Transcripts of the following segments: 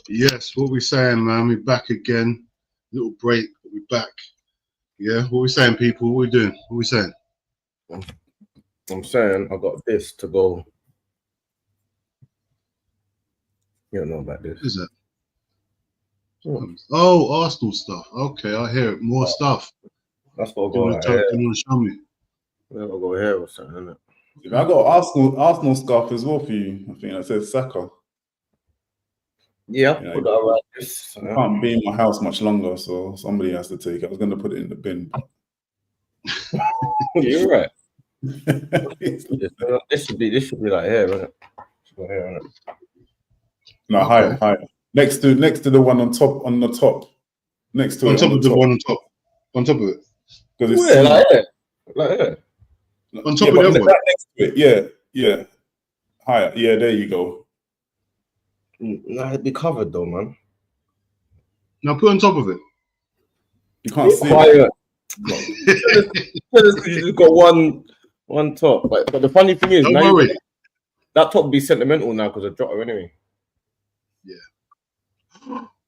Yes, what we saying, man? We're back again. Little break, but we're back. Yeah, what we saying, people? What we doing? What we saying? I'm saying I got this to go. You don't know about this. What is that? Oh, Arsenal stuff. Okay, I hear it. More stuff. That's what I You want to show me? Yeah, I'll go here or something, innit? I got Arsenal scarf as well for you. I think that says Saka. Yeah, put that around this. I can't be in my house much longer, so somebody has to take it. I was going to put it in the bin. You're right. This should be like here, isn't it? Here, isn't it? No, higher. Next to the one on the top. Next to on it. Top of the one on top. On top of it. Because it's like here. On top of the other one. Next to it. Yeah. Higher. Yeah, there you go. No, it'd be covered though, man. Now put on top of it. You can't see it. You just got one top. But the funny thing is, don't worry. That top would be sentimental now because I dropped her anyway. Yeah.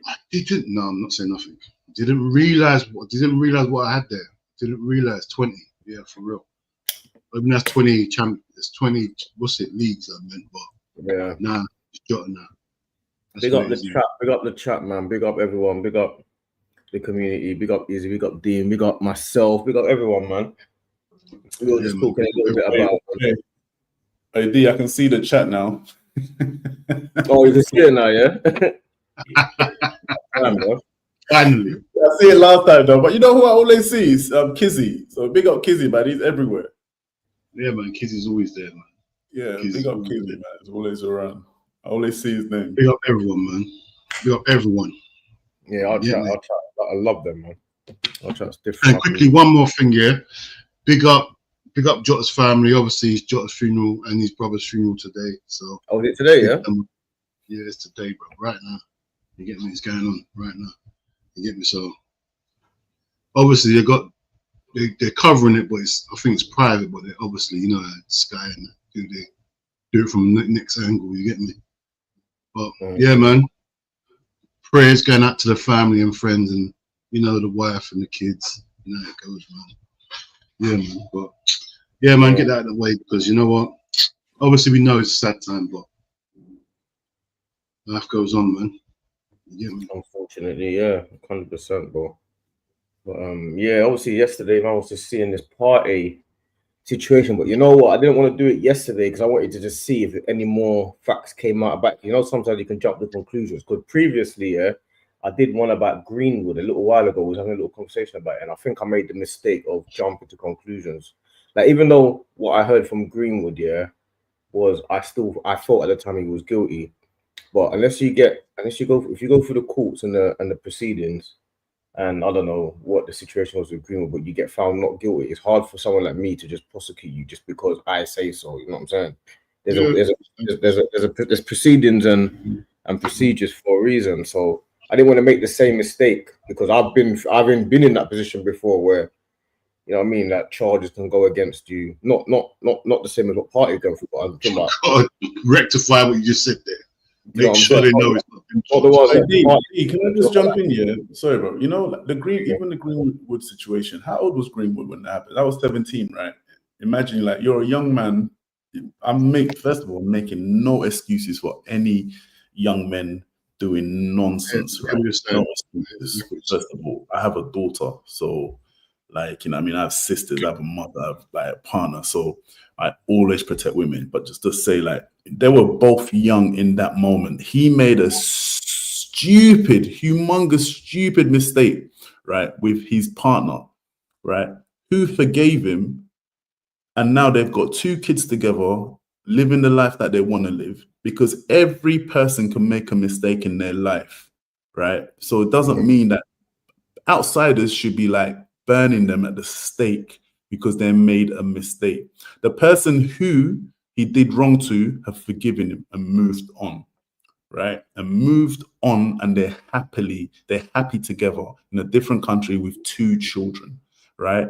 I didn't. No, I'm not saying nothing. Didn't realize what I had there. Didn't realize 20. Yeah, for real. I mean, that's 20 it's 20. What's it? Leagues I meant, but yeah. Nah, it's jotting now. Big up the chat. Big up the chat, man. Big up everyone. Big up the community. Big up Easy. Big up Dean. Big up myself. Big up everyone, man. We were just talking a little bit about. Hey D, I can see the chat now. Oh, you can see it now, yeah. Damn, bro. Finally. I see it last time though, but you know who I always see is Kizzy. So big up Kizzy, man. He's everywhere. Yeah, man. Kizzy's always there, man. Yeah, big up Kizzy, man. He's always around. I always see his name. Big up everyone, man. Big up everyone. Yeah, I'll chat. I love them, man. I'll chat. Different. And quickly, one more thing, yeah. Big up Jota's family. Obviously, it's Jota's funeral and his brother's funeral today. So. Oh, is it today? Yeah. Yeah, it's today, bro. Right now, you get me. It's going on right now. You get me. So, obviously, they're covering it, but I think it's private. But they obviously, you know, Sky and they do it from the next angle. You get me. But yeah, man. Prayers going out to the family and friends, and you know the wife and the kids. You know how it goes, man. Yeah, man. But yeah, man, get that out of the way because you know what? Obviously, we know it's a sad time, but life goes on, man. You get me? Unfortunately, yeah, 100%, bro. But yeah, obviously yesterday I was just seeing this Partey situation, but you know what? I didn't want to do it yesterday because I wanted to just see if any more facts came out about. You know, sometimes you can jump to conclusions. Because previously, I did one about Greenwood a little while ago. We was having a little conversation about it, and I think I made the mistake of jumping to conclusions. Like, even though what I heard from Greenwood, was I thought at the time he was guilty. But if you go through the courts and the proceedings, and I don't know what the situation was with Greenwood, but you get found not guilty, it's hard for someone like me to just prosecute you just because I say so. You know what I'm saying? There's proceedings and procedures for a reason. So I didn't want to make the same mistake because I've been in that position before where, you know what I mean, that charges can go against you. Not the same as what Partey go through, but I'm talking about. God, rectify what you just said there. Make sure they know it's not. Can I just jump in here? Sorry, bro. You know, like the Greenwood situation. How old was Greenwood when that happened? That was 17, right? Imagine, like, you're a young man. First of all, making no excuses for any young men doing nonsense. Right? No excuses. First of all, I have a daughter, so, like, you know, I mean, I have sisters, I have a mother, I have, like, a partner, so I always protect women. But just to say, like, they were both young in that moment. He made a humongous stupid mistake, right, with his partner, right, who forgave him, and now they've got 2 kids together, living the life that they want to live, because every person can make a mistake in their life, right? So it doesn't mean that outsiders should be, like, burning them at the stake because they made a mistake. The person who he did wrong to have forgiven him and moved on, right? And moved on, and they're happy together in a different country with 2 children, right?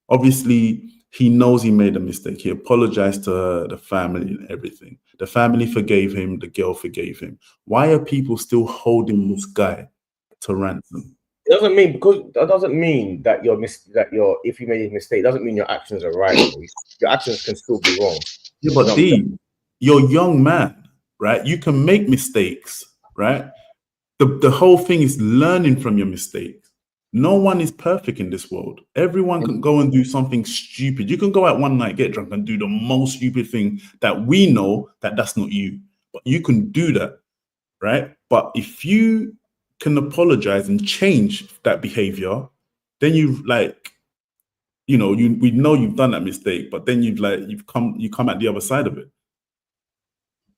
Obviously, He knows he made a mistake. He apologized to the family and everything. The family forgave him. The girl forgave him. Why are people still holding this guy to ransom? It doesn't mean that doesn't mean that if you made a mistake, it doesn't mean your actions are right. Your actions can still be wrong. Yeah, but you're a young man, right? You can make mistakes, right? The whole thing is learning from your mistakes. No one is perfect in this world. Everyone can go and do something stupid. You can go out one night, get drunk, and do the most stupid thing that we know that's not you. But you can do that, right? But if you can apologize and change that behavior, then we know you've done that mistake, but then you come at the other side of it.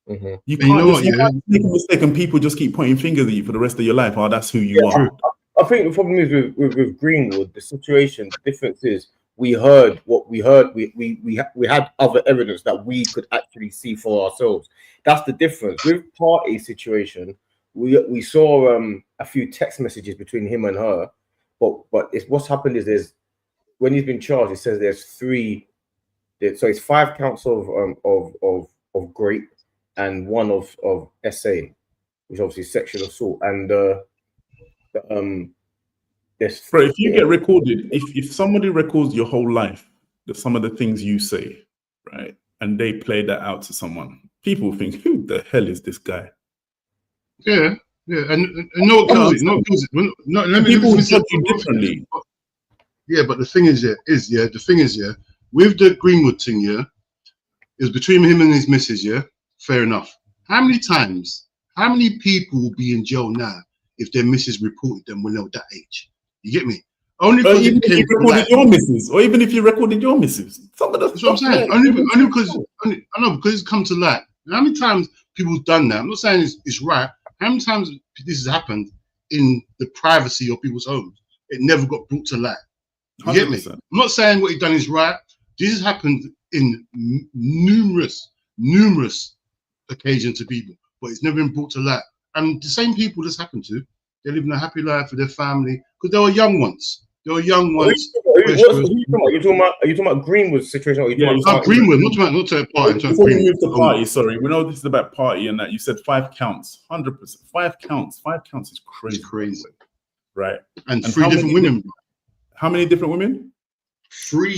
Mm-hmm. You can't make a mistake and people just keep pointing fingers at you for the rest of your life. Oh, that's who you are. I think the problem is with Greenwood, the situation, the difference is we heard what we heard. We had other evidence that we could actually see for ourselves. That's the difference. With Partey situation, we saw a few text messages between him and her, but what's happened is when he's been charged, it says there's 5 counts of grape and 1 of SA, which obviously is sexual assault, and if you get recorded, if somebody records your whole life, some of the things you say, right, and they play that out to someone, people think, who the hell is this guy? Yeah, and no one kills it. No one kills it. Let me judge you differently. Yeah, but the thing is, with the Greenwood thing, it was between him and his missus, fair enough. How many people will be in jail now if their missus reported them when they were that age? You get me? Only because even if you recorded your missus, or even if you recorded your missus. Some of that's what I'm saying. Only because it's come to light. How many times people's done that? I'm not saying it's right. How many times this has happened in the privacy of people's homes? It never got brought to light. You 100%. Get me? I'm not saying what he done is right. This has happened in numerous occasions to people, but it's never been brought to light. And the same people this happened to, they're living a happy life with their family because they were young ones. Are you talking about Greenwood's situation? Or Greenwood, not to Partey. Before we move to Partey, sorry, we know this is about Partey and that you said 5 counts, 100%. 5 counts is crazy. It's crazy, right? And 3 different women. How many different women? 3.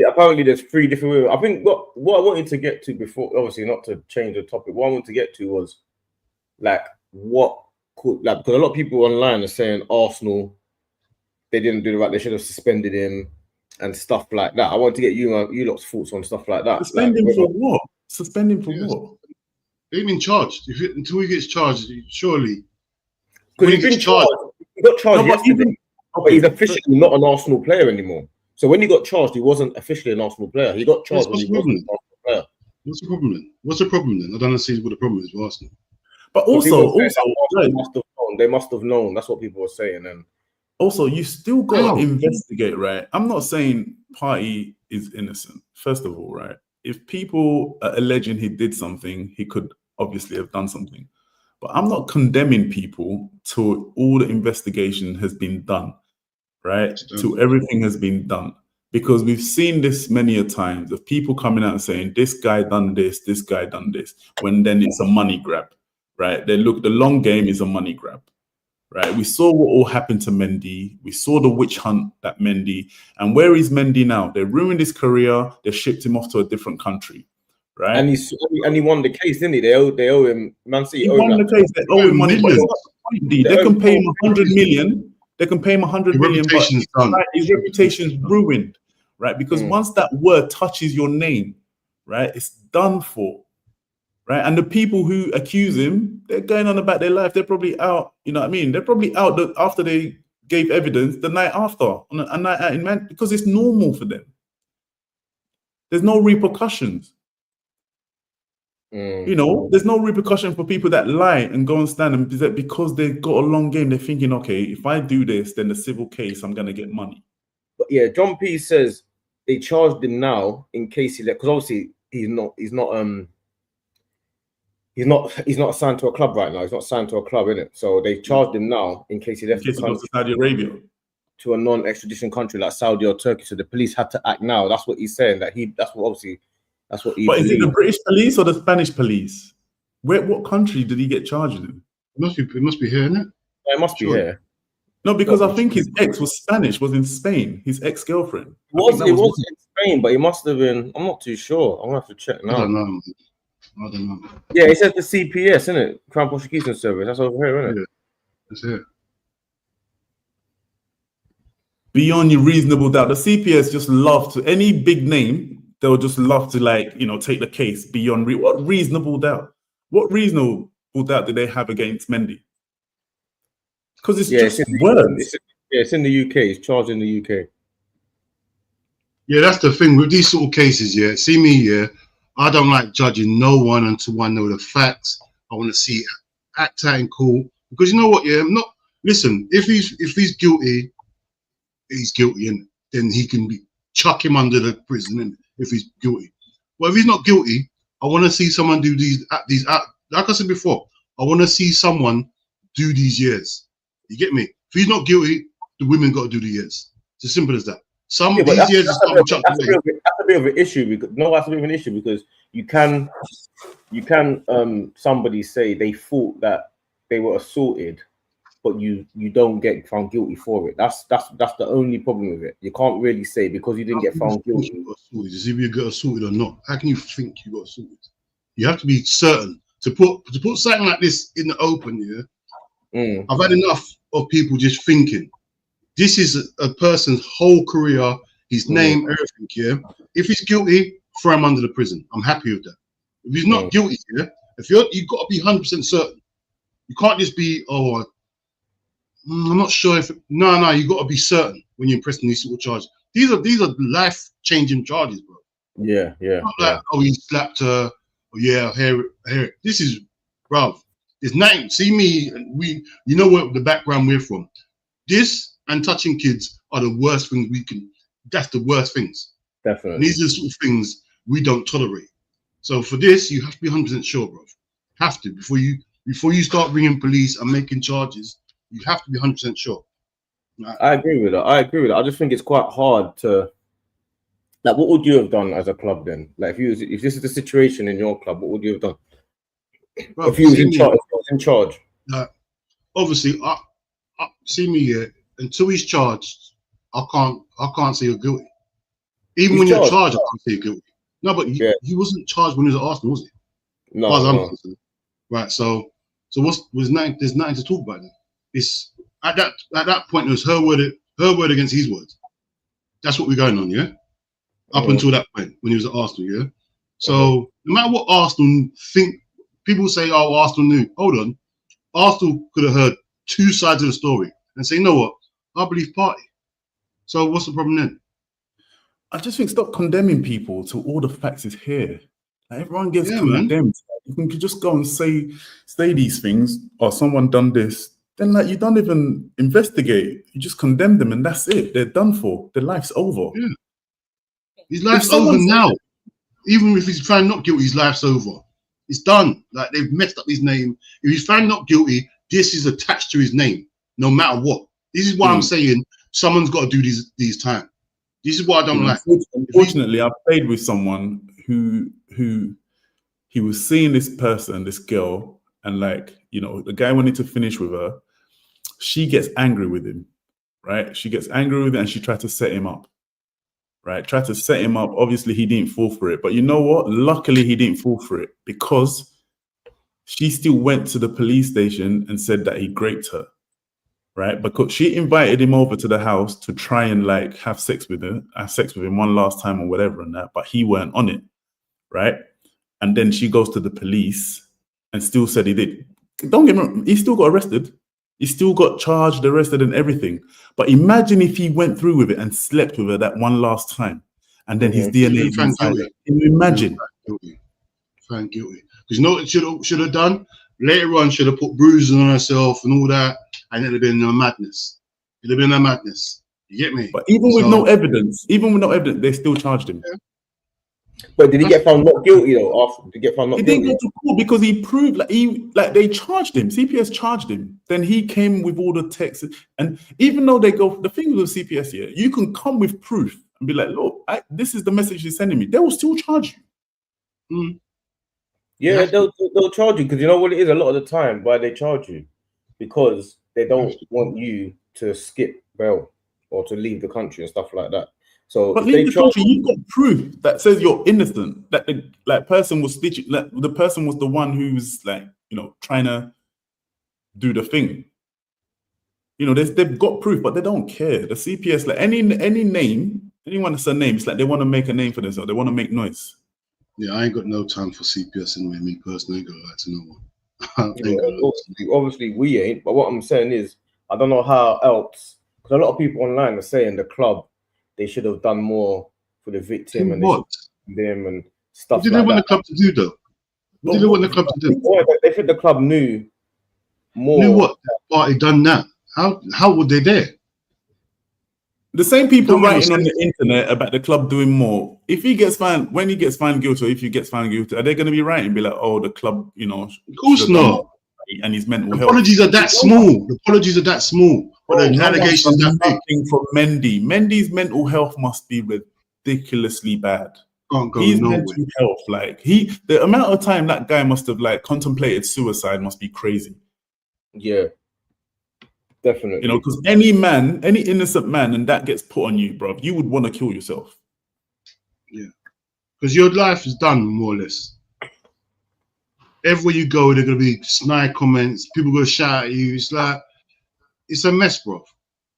Apparently, there's 3 different women. I think what I wanted to get to before, obviously, not to change the topic. What I wanted to get to was because a lot of people online are saying Arsenal, they didn't do the right. They should have suspended him and stuff like that. I want to get you lot's thoughts on stuff like that. Suspend him for what? Suspend him for what? They've been charged. Until he gets charged, surely. Because he's been charged. He got charged yesterday, but he's officially not an Arsenal player anymore. So when he got charged, he wasn't officially an Arsenal player. He got charged when he wasn't an Arsenal player. What's the problem then? What's the problem then? I don't see what the problem is with Arsenal. But also they must have known. That's what people were saying. And also, you still got to investigate, right? I'm not saying Partey is innocent. First of all, right? If people are alleging he did something, he could obviously have done something. But I'm not condemning people till all the investigation has been done, right? Till everything has been done. Because we've seen this many a times of people coming out and saying, this guy done this guy done this, when then it's a money grab, right? The long game is a money grab. Right, we saw what all happened to Mendy. We saw the witch hunt that Mendy. And where is Mendy now? They ruined his career. They shipped him off to a different country, right? And he won the case, didn't he? They owe him. Man City. He won the case. They owe him money. They can pay him 100 million. They can pay him 100 million. But his reputation's ruined, right? Because once that word touches your name, right, it's done for. Right, and the people who accuse him, they're going on about their life. They're probably out. You know what I mean? They're probably out after they gave evidence the night after on a night out in Man, because it's normal for them. There's no repercussions. You know, there's no repercussion for people that lie and go and stand and because they've got a long game. They're thinking, okay, if I do this, then the civil case, I'm gonna get money. But yeah, John P says they charged him now in case he left, because obviously he's not signed to a club right now. He's not signed to a club, innit? So they charged him now in case he left. In case he goes to Saudi Arabia. to a non-extradition country like Saudi or Turkey, so the police had to act now. That's what he's saying. That that's what he But is it the believes. British police or the Spanish police? What country did he get charged in? It must be here, isn't it? It must be here. No, because I think his ex was Spanish, was in Spain. His ex-girlfriend. It was in Spain, but he must have been. I'm not too sure. I'm gonna have to check now. I don't know. Yeah, it says the CPS, isn't it? Crown Prosecution Service. That's over here, isn't it? Yeah, that's it. Beyond your reasonable doubt, the CPS just love to any big name. They'll just love to take the case beyond what reasonable doubt. What reasonable doubt did they have against Mendy? Because it's just words. It's in the UK. It's charged in the UK. Yeah, that's the thing with these sort of cases. Yeah, see me. Yeah, I don't like judging no one until I know the facts. I want to see it act out in court, because you know what? Yeah, listen. If he's guilty, he's guilty, and then he can chuck him under the prison. And if he's guilty, well, if he's not guilty, I want to see someone do these. Like I said before, I want to see someone do these years. You get me? If he's not guilty, the women got to do the years. It's as simple as that. These years is not chucked away. That's a bit of an issue. That's a bit of an issue because you can somebody say they thought that they were assaulted, but you don't get found guilty for it. That's the only problem with it. You can't really say because you didn't get found guilty. Is if you got assaulted or not? How can you think you got assaulted? You have to be certain to put something like this in the open. Yeah, I've had enough of people just thinking this is a person's whole career, his name, everything. Yeah, if he's guilty, throw him under the prison. I'm happy with that. If he's not guilty, yeah, you've got to be 100% certain. You can't just be I'm not sure if no. You got to be certain when you're pressing these sort of charges. These are life-changing charges, bro. Yeah. Not like he slapped her. Oh yeah, hear it. This is, bro. It's nothing. See me, and you know where the background we're from. This and touching kids are the worst things we can. That's the worst things. Definitely. And these are the sort of things we don't tolerate. So for this, you have to be 100% sure, bro. Have to before you start bringing police and making charges. You have to be 100% sure. Right? I agree with that. I just think it's quite hard to. Like, what would you have done as a club then? Like, if this is the situation in your club, what would you have done? Bro, if you was in charge. Obviously, see me here. Until he's charged, I can't say you're guilty. Even when you're charged, I can't say you're guilty. No, but he wasn't charged when he was at Arsenal, was he? No. As I'm concerned. Right. So there's nothing to talk about then. It's at that point it was her word against his words. That's what we're going on, yeah. Up until that point when he was at Arsenal, yeah. So no matter what Arsenal think, people say, "Oh, Arsenal knew." Hold on, Arsenal could have heard two sides of the story and say, "You know what? I believe Partey." So what's the problem then? I just think stop condemning people till all the facts is here. Like, everyone gets condemned. Man. You can just go and say these things, or someone done this. Then you don't even investigate. You just condemn them, and that's it. They're done for. Their life's over. Yeah. His life's over now. Even if he's found not guilty, his life's over. It's done. Like, they've messed up his name. If he's found not guilty, this is attached to his name, no matter what. This is why I'm saying someone's got to do these time. This is what I don't like. Unfortunately, I played with someone who he was seeing this person, this girl, and the guy wanted to finish with her. She gets angry with him, right? She gets angry with him and she tried to set him up, right? Tried to set him up. Obviously, he didn't fall for it. But you know what? Luckily, he didn't fall for it because she still went to the police station and said that he raped her, right? Because she invited him over to the house to try and have sex with him one last time or whatever and that, but he weren't on it, right? And then she goes to the police and still said he did. Don't get me wrong, he still got arrested. He still got charged, arrested and everything. But imagine if he went through with it and slept with her that one last time and then his DNA is inside it. Can you imagine? Found guilty. Because you know what should have done? Later on, should have put bruises on herself and all that, and it'd have been a madness. It'd have been a madness. You get me? But even with no evidence, they still charged him. But did he get found not guilty though? After did he get found not He guilty? didn't go to court because he proved they charged him. CPS charged him. Then he came with all the texts. And even though the thing with CPS here, you can come with proof and be like, look, this is the message he's sending me. They will still charge you. Mm. Yeah, they'll charge you because you know what it is. A lot of the time, why they charge you because they don't want you to skip bail or to leave the country and stuff like that. So, but leave the country, you've got proof that says you're innocent. That the person was stitching. The person was the one who's trying to do the thing. They've got proof, but they don't care. The CPS, like any name, anyone that's a name, it's like they want to make a name for themselves. They want to make noise. Yeah, I ain't got no time for CPS anyway. Me personally, I ain't gonna lie to no one. Obviously, we ain't. But what I'm saying is, I don't know how else. Because a lot of people online are saying the club they should have done more for the victim and them and stuff. What did they want the club to do though? What did they want the club to do? They think the club knew more. Knew what? Partey done that. How would they dare? The same people writing on the internet about the club doing more. If he gets found, when he gets found guilty, or if he gets found guilty, are they going to be writing, be like, "Oh, the club, Of course not. And his mental health. Apologies are that small. The apologies are that small. But the allegations that big. From Mendy. Mendy's mental health must be ridiculously bad. Can't go His nowhere. mental health, the amount of time that guy must have contemplated suicide must be crazy. Yeah. Definitely. Because any innocent man, and that gets put on you, bro, you would want to kill yourself. Yeah. Because your life is done, more or less. Everywhere you go, there are going to be snide comments. People going to shout at you. It's like, it's a mess, bro.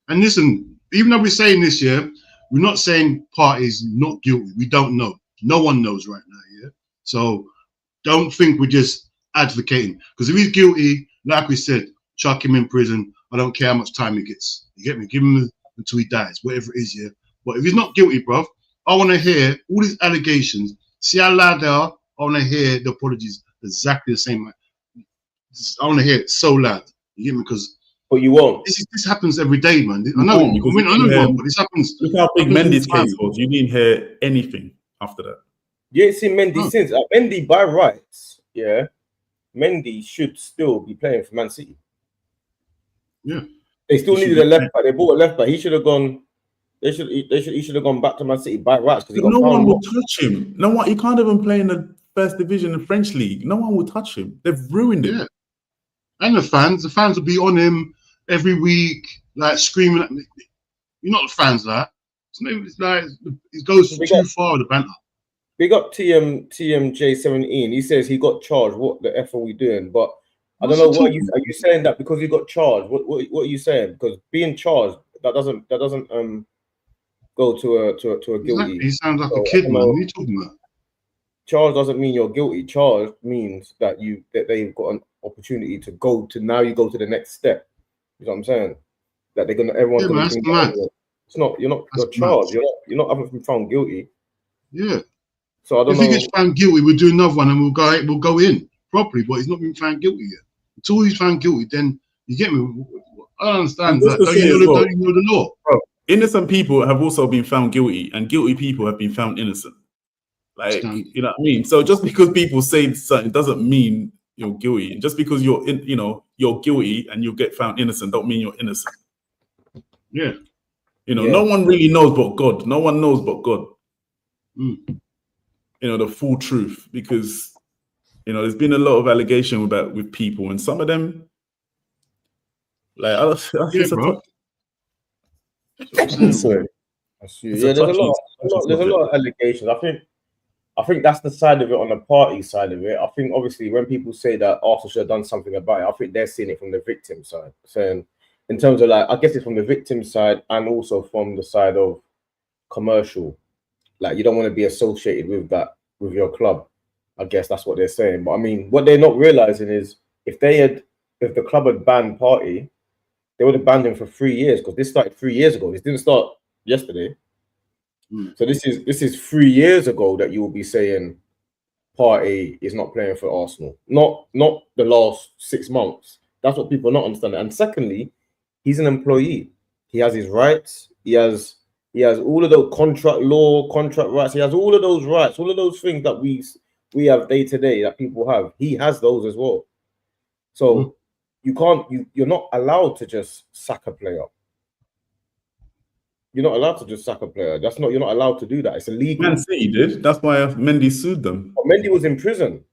And listen, even though we're saying this, we're not saying Partey's not guilty. We don't know. No one knows right now, yeah? So don't think we're just advocating. Because if he's guilty, like we said, chuck him in prison. I don't care how much time he gets. You get me? Give him until he dies, whatever it is, yeah? But if he's not guilty, bro, I want to hear all these allegations. See how loud they are? I want to hear the apologies exactly the same. I want to hear it so loud. You get me? Because but you won't. This happens every day, man. I know but this happens. Look how big Mendy's case was. You didn't hear anything after that. You ain't seen Mendy since. Mendy, by rights, Mendy should still be playing for Man City. Yeah. They still needed a left back. They bought a left back. He should have gone. He should have gone back to Man City by rights because no one will touch him. No one. He can't even play in the first division in the French league. No one will touch him. They've ruined him. Yeah. And the fans will be on him every week, like screaming at me. You're not the fans like that. It's like it goes too far with the banter. Big up TMJ17. He says he got charged. What the F are we doing? But I don't know. What are you saying that because he got charged? What are you saying? Because being charged that doesn't go to a guilty. Exactly. He sounds like a kid, man. What are you talking about? Charged doesn't mean you're guilty. Charged means that they've got an opportunity to go to now. You go to the next step. You know what I'm saying? That they're gonna everyone's gonna. That's mad. It's not. You're charged. You're not having been found guilty. Yeah. So I don't know. If he gets found guilty, we'll do another one and we'll go in properly. But he's not been found guilty yet. Until he's found guilty, then you get me. I don't understand that. Don't you know the law? Bro, innocent people have also been found guilty, and guilty people have been found innocent. Like, you know what I mean? So just because people say something doesn't mean you're guilty. And just because you're guilty and you get found innocent don't mean you're innocent. Yeah. No one really knows but God. No one knows but God. The full truth, because there's been a lot of allegation with people, and some of them, like, there's a lot of allegations. I think that's the side of it on the party side of it. I think obviously when people say that Arsenal should have done something about it, I think they're seeing it from the victim side. Saying in terms of I guess it's from the victim side and also from the side of commercial. Like you don't want to be associated with that with your club. I guess that's what they're saying. But I mean, what they're not realizing is if the club had banned Partey, they would have banned him for 3 years because this started 3 years ago. This didn't start yesterday. So this is 3 years ago that you will be saying Partey is not playing for Arsenal. Not the last 6 months. That's what people are not understanding. And secondly, he's an employee. He has his rights. He has He has all of those contract law, contract rights. He has all of those rights, all of those things that we have day to day that people have. He has those as well. So you can't. You're not allowed to just sack a player. You're not allowed to just sack a player. That's not. You're not allowed to do that. It's illegal. Man City did. That's why Mendy sued them. But Mendy was in prison.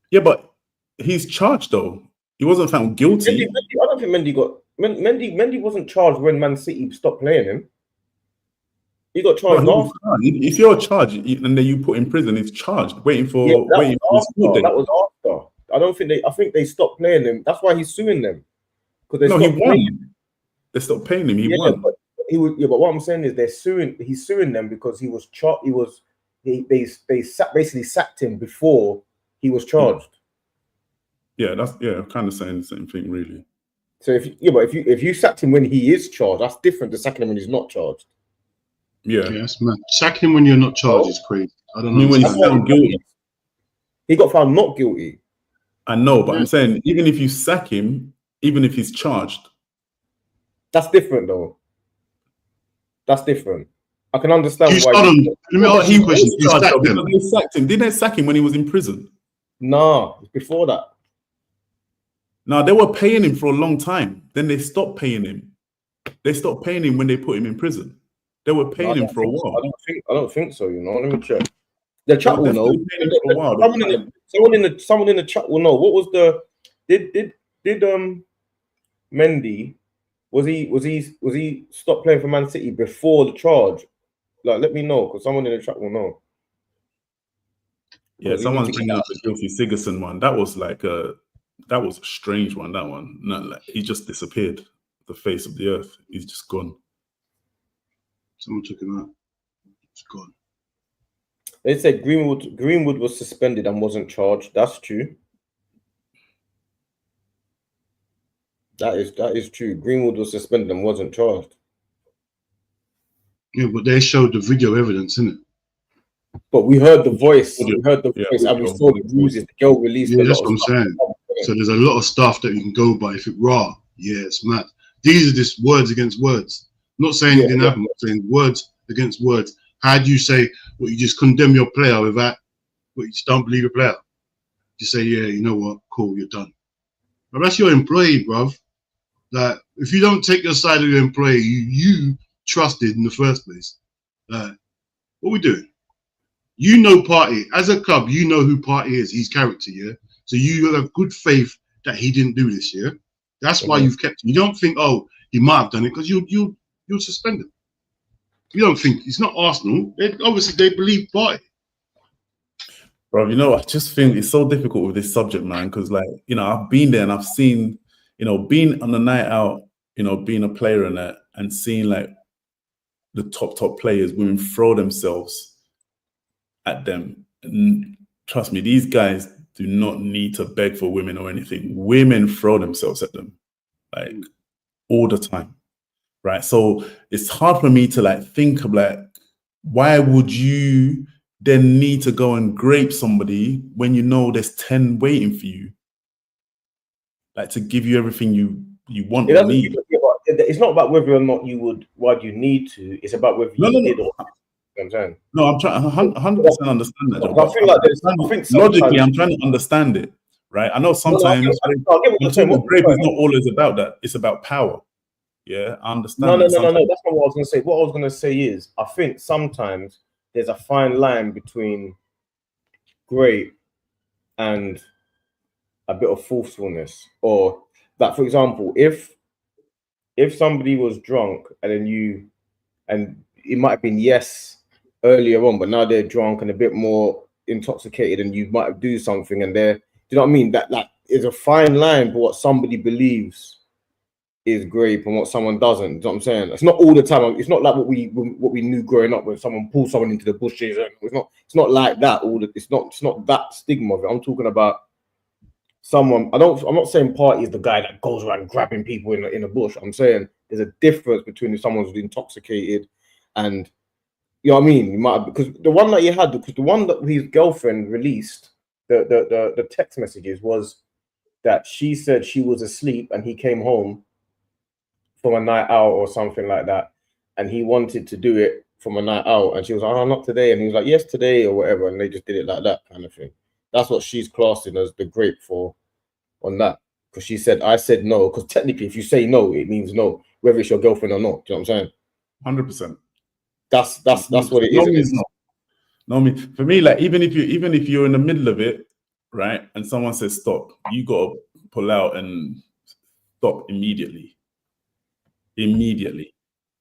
Yeah, but he's charged though. He wasn't found guilty. I don't think Mendy got. Mendy wasn't charged when Man City stopped playing him. He got charged No, after. if you're charged and then you put in prison, he's charged, waiting for his court date. That was after. I don't think I think they stopped playing him. That's why he's suing them. Because No, he won. They stopped paying him. He won. But but what I'm saying is he's suing them because he was charged. They basically sacked him before he was charged. Yeah, kind of saying the same thing, really. So if you sacked him when he is charged, that's different to sacking him when he's not charged. Yeah, yes, man. Sacking him when you're not charged is crazy. I don't know. I mean, when he's found guilty, he got found not guilty. I know, but I'm saying even if you sack him, even if he's charged, that's different, though. That's different. I can understand why. Let me ask you a question. You sacked him. They sacked him. Didn't they sack him when he was in prison? No, before that. No, they were paying him for a long time. Then they stopped paying him. They stopped paying him when they put him in prison. They were paying him for a while. I don't think so. You know, let me check. The chat will know. Someone in the chat will know. What was the? Did Mendy? Was he stopped playing for Man City before the charge? Like, let me know, because someone in the chat will know. Yeah, someone's bringing up the Guilty Sigurdsson one. That was a strange one. That one, he just disappeared, the face of the earth. He's just gone. Someone took him out. It's gone. They said Greenwood was suspended and wasn't charged. That's true. That is true. Greenwood was suspended and wasn't charged. Yeah, but they showed the video evidence, innit? But we heard the voice. We heard the voice, and we saw the bruises. The girl released. Yeah, that's what I'm saying. So there's a lot of stuff that you can go by. If it raw, yeah, it's mad. These are just words against words. I'm not saying it didn't happen. I'm saying words against words. How do you say, well, you just condemn your player with that, but you just don't believe your player? You say, yeah, you know what, cool, you're done. But that's your employee, bruv. Like, if you don't take your side of your employee, you trusted in the first place. What are we doing? You know Partey. As a club, you know who Partey is, his character, yeah? So you have good faith that he didn't do this, yeah? That's why you've kept him. You don't think, oh, he might have done it, because you'll suspend him. You don't think it's not Arsenal. Obviously, they believe Partey. Bro, you know, I just think it's so difficult with this subject, man, because, like, you know, I've been there and I've seen, you know, being on the night out, you know, being a player in that and seeing, like, the top players, women throw themselves at them. And trust me, these guys do not need to beg for women or anything. Women throw themselves at them, like, all the time. Right, so it's hard for me to like think of like, why would you then need to go and grape somebody when you know there's 10 waiting for you, like to give you everything you want or need? It's not about whether or not you would, why you need to. It's about whether you did or not. I'm saying. No, I'm trying 100% understand that. I feel like logically, I'm trying to understand it. Right, I know sometimes grape is not always about that. It's about power. Yeah, I understand. No. That's not what I was going to say. What I was going to say is, I think sometimes there's a fine line between great and a bit of forcefulness. Or that, for example, if somebody was drunk and it might have been yes earlier on, but now they're drunk and a bit more intoxicated, and you might do something, and do you know what I mean? That is a fine line for what somebody believes is grape and what someone doesn't. You know what I'm saying? It's not all the time. It's not like what we knew growing up when someone pulls someone into the bushes. It's not like that. It's not that stigma of it. I'm talking about someone. I'm not saying Partey is the guy that goes around grabbing people in a bush. I'm saying there's a difference between if someone's intoxicated and, you know what I mean? You might, because the one that he had, because the one that his girlfriend released, the text messages was that she said she was asleep and he came home from a night out or something like that, and he wanted to do it from a night out, and she was like, "Oh, not today," and he was like, "Yes, today," or whatever, and they just did it like that kind of thing. That's what she's classing as the grape for on that, because she said, "I said no," because technically, if you say no, it means no, whether it's your girlfriend or not. Do you know what I'm saying? 100%. That's what it is. No means no. No means for me, like even if you're in the middle of it, right, and someone says stop, you gotta pull out and stop immediately.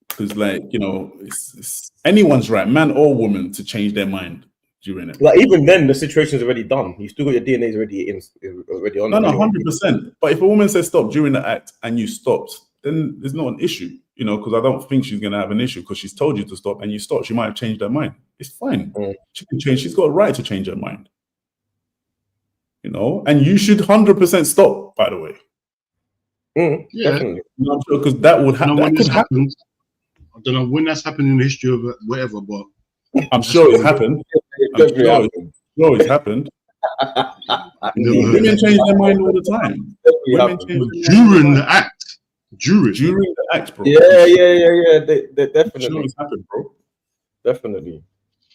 Because, like, you know, it's anyone's right, man or woman, to change their mind during it. Like even then, the situation's already done. You still got your DNA's already on. No, 100%. But if a woman says stop during the act and you stopped, then there's not an issue, you know, because I don't think she's gonna have an issue because she's told you to stop and you stopped. She might have changed her mind. It's fine. She can change. She's got a right to change her mind. You know, and you should 100% stop. By the way. Yeah, Definitely. Because that would happen. That could happen. I don't know when that's happened in the history of whatever, but I'm sure it's happened. I'm sure it's happened. Women change their mind all the time. During the act. During the act, bro. Yeah. They definitely. Sure it's happened, bro. Definitely.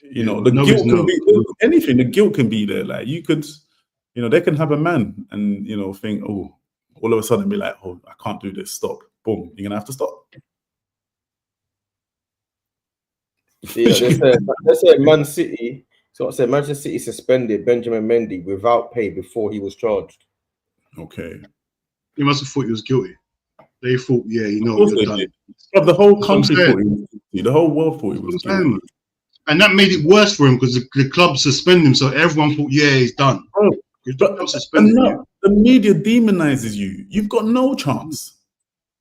You know, the guilt can be anything. The guilt can be there. Like you could, you know, they can have a man and, you know, think, oh, all of a sudden be like, oh, I can't do this. Stop. Boom. You're gonna have to stop. Yeah, they said Man City. So I said Manchester City suspended Benjamin Mendy without pay before he was charged. Okay. He must have thought he was guilty. They thought, yeah, you know, you're done. But the whole country thought he was guilty. The whole world thought he was guilty. And that made it worse for him because the club suspended him, so everyone thought, yeah, he's done. Oh, the media demonizes you. You've got no chance.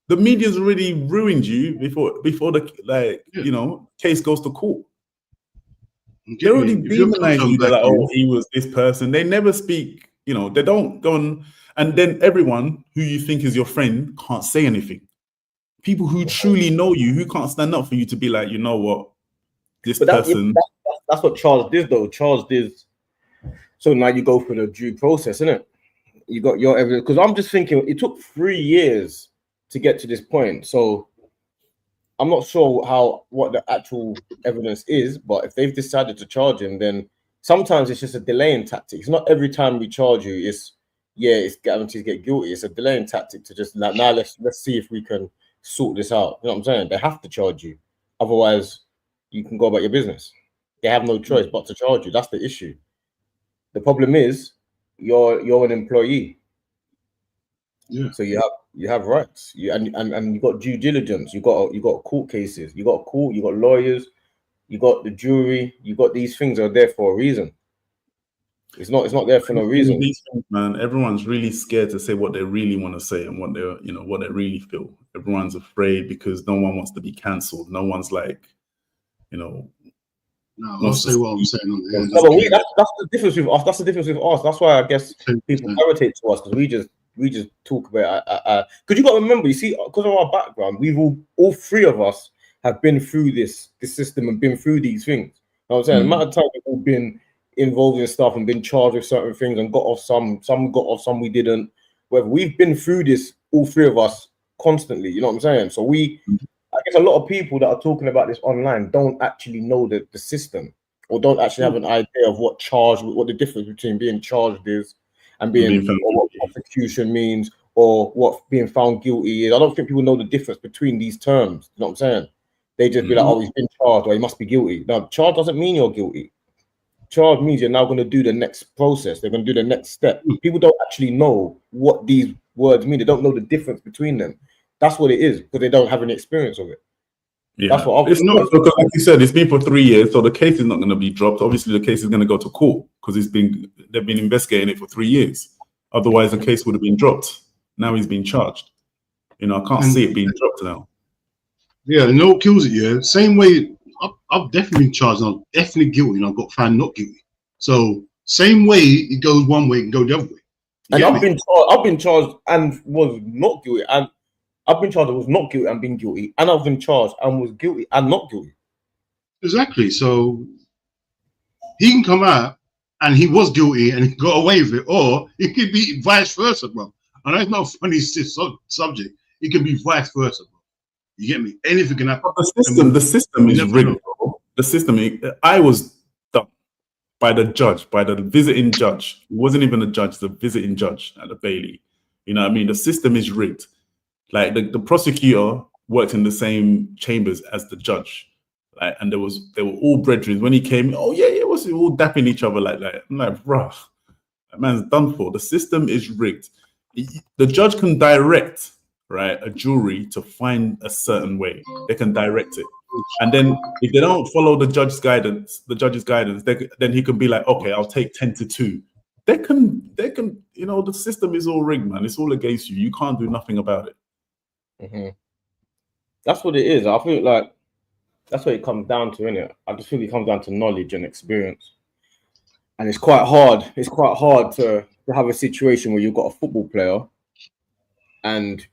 The media's already ruined you before the you know, case goes to court. They already demonize you. They're like, oh, he was this person. They never speak, you know, they don't go on, and then everyone who you think is your friend can't say anything. People who truly know you, who can't stand up for you to be like, you know what, this person. That's what Charles did, though. Charles did. So now you go through the due process, innit? You got your evidence. Because I'm just thinking, it took 3 years to get to this point. So I'm not sure what the actual evidence is, but if they've decided to charge him, then sometimes it's just a delaying tactic. It's not every time we charge you, it's guaranteed to get guilty. It's a delaying tactic to just like, now let's see if we can sort this out. You know what I'm saying? They have to charge you. Otherwise, you can go about your business. They have no choice but to charge you. That's the issue. The problem is you're an employee. Yeah. So you have rights. And you got due diligence. You got court cases. You got court. You got lawyers. You got the jury. You got these things are there for a reason. It's not there for no reason. These things, man, everyone's really scared to say what they really want to say and what they really feel. Everyone's afraid because no one wants to be cancelled. No one's like, you know. No, I'll say what I'm saying on there. No, but that's the difference with us. That's the difference with us. That's why I guess people gravitate to us because we just talk about because you got to remember, you see, because of our background, we've all three of us have been through this system and been through these things. You know what I'm saying? The amount of time we've all been involved in stuff and been charged with certain things and got off some got off, some we didn't. Whether we've been through this, all three of us constantly. You know what I'm saying? So I guess a lot of people that are talking about this online don't actually know the system or don't actually have an idea of what the difference between being charged is and being or what prosecution means or what being found guilty is. I don't think people know the difference between these terms. You know what I'm saying? They just be like, oh, he's been charged or he must be guilty. Now, charge doesn't mean you're guilty. Charge means you're now going to do the next process. They're going to do the next step. People don't actually know what these words mean. They don't know the difference between them. That's what it is because they don't have any experience of it. Yeah, that's what it's not because, like you said, it's been for 3 years, so the case is not going to be dropped. Obviously, the case is going to go to court because they've been investigating it for 3 years. Otherwise, the case would have been dropped. Now he's been charged. You know, I can't see it being dropped now. Yeah, no what kills it. Yeah, same way. I've definitely been charged. And I'm definitely guilty, and I've got found not guilty. So same way it goes one way, it can go the other way. And I've been charged and was not guilty, and I've been charged and was not guilty and been guilty, and I've been charged and was guilty and not guilty. Exactly. So he can come out and he was guilty and he got away with it, or it could be vice versa, bro. I know it's not a funny subject. It can be vice versa, bro. You get me? Anything can happen. But the system is rigged, bro. The system. I was done by the judge, by the visiting judge. It wasn't even a judge, the visiting judge at the Bailey. You know what I mean? The system is rigged. Like the prosecutor worked in the same chambers as the judge. Like, and they were all brethren. When he came, oh yeah, it was all dapping each other like that. I'm like, bruh, that man's done for. The system is rigged. The judge can direct, right, a jury to find a certain way. They can direct it. And then if they don't follow the judge's guidance, then he can be like, okay, I'll take 10-2. They can, you know, the system is all rigged, man. It's all against you. You can't do nothing about it. Mm-hmm. That's what it is. I feel like that's what it comes down to, innit? I just feel it comes down to knowledge and experience. And it's quite hard. It's quite hard to have a situation where you've got a football player and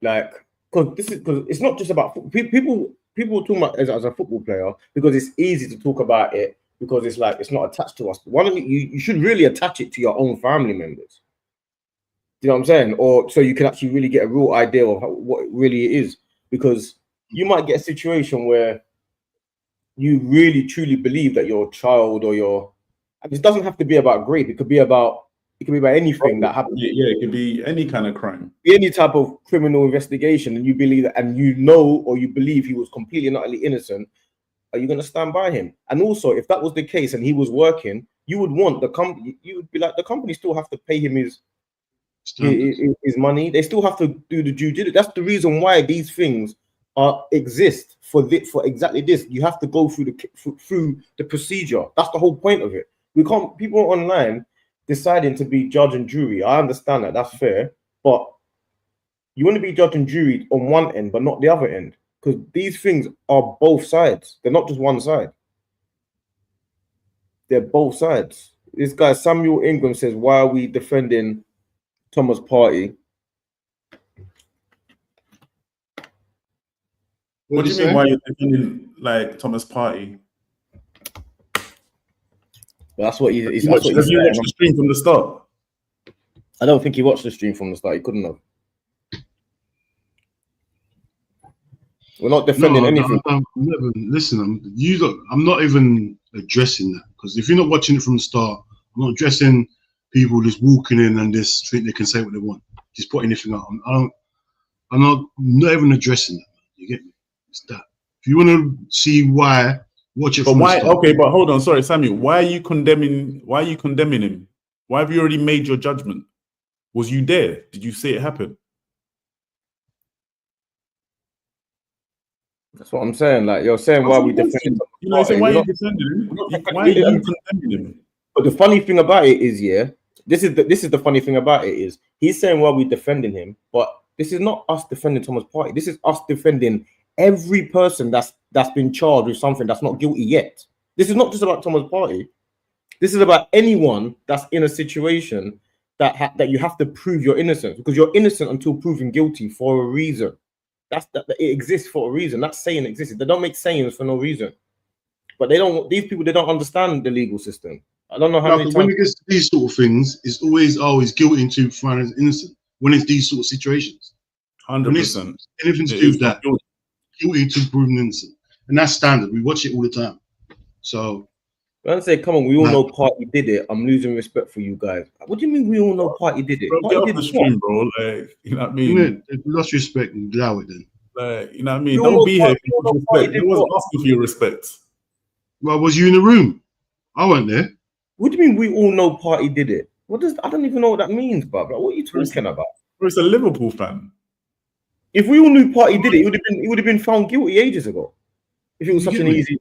like, because it's not just about people talk about it as a football player because it's easy to talk about it because it's like it's not attached to us. But why don't you should really attach it to your own family members? You know what I'm saying? Or so you can actually really get a real idea of what it really is, because you might get a situation where you really truly believe that your child or your, and it doesn't have to be about rape. It could be about anything that happens. Yeah, it could be any kind of crime, any type of criminal investigation, and you believe that, and you know or you believe he was completely and utterly innocent. Are you going to stand by him? And also, if that was the case and he was working, you would want the company. You would be like, the company still have to pay him his money. They still have to do the due diligence. That's the reason why these things exist for exactly this. You have to go through the procedure. That's the whole point of it. We can't, people online deciding to be judge and jury. I understand that, that's fair, but you want to be judge and jury on one end but not the other end, because these things are both sides. They're not just one side, they're both sides. This guy Samuel Ingram says, why are we defending Thomas Partey? What do you mean? Why you're defending like Thomas Partey? Well, that's what he's. Have you watched the stream from the start? I don't think he watched the stream from the start. He couldn't have. We're not defending anything. Listen, I'm not even addressing that, because if you're not watching it from the start, I'm not addressing people just walking in and just think they can say what they want, just put anything out. I'm not even addressing that. You get me? It's that. If you want to see why, watch it. But why? Okay, but hold on. Sorry, Samuel. Why are you condemning? Why are you condemning him? Why have you already made your judgment? Was you there? Did you see it happen? That's what I'm saying. Like, you're saying, why we defend him? You know, why are you defending him? Why are you condemning him? But the funny thing about it is, this is the funny thing about it is, he's saying why we defending him, but this is not us defending Thomas Partey. This is us defending every person that's been charged with something that's not guilty yet. This is not just about Thomas Partey. This is about anyone that's in a situation that you have to prove your innocence, because you're innocent until proven guilty for a reason. That it exists for a reason. That saying exists. They don't make sayings for no reason. But they don't. These people, they don't understand the legal system. I don't know how many times. When it gets to these sort of things, it's always guilty until found as innocent. When it's these sort of situations, 100%. Anything to do with that, guilty until proven innocent, and that's standard. We watch it all the time. So when I say, come on, we all know Partey did it, I'm losing respect for you guys. What do you mean we all know Partey did it? Bro, get off the stream, bro. Like, you know what I mean? If you lost respect, allow it then. Like, you know what I mean? Don't be here for respect. It wasn't asking for your respect. Well, was you in the room? I wasn't there. What do you mean we all know Partey did it? I don't even know what that means, bro. What are you talking about? Bro, it's a Liverpool fan. If we all knew Partey did it, it would have been found guilty ages ago. If it was such an easy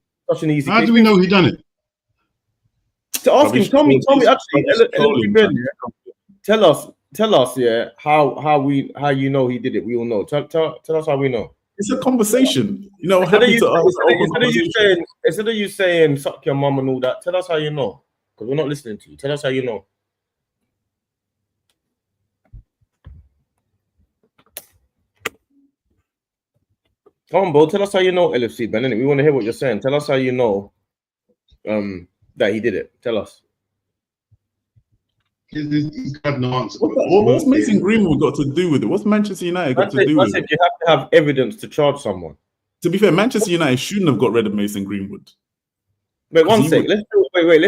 How do we know he done it? To ask him, tell me, actually, tell us, yeah, how you know he did it. We all know. Tell us how we know. It's a conversation, you know. Instead of you saying suck your mum and all that, tell us how you know, because we're not listening to you. Tell us how you know. Come on, bro. Tell us how you know LFC, Ben. We want to hear what you're saying. Tell us how you know that he did it. Tell us. He's got no answer. What's Mason Greenwood got to do with it? What's Manchester United got to do with it? You have to have evidence to charge someone. To be fair, Manchester United shouldn't have got rid of Mason Greenwood. Wait, one sec. Let's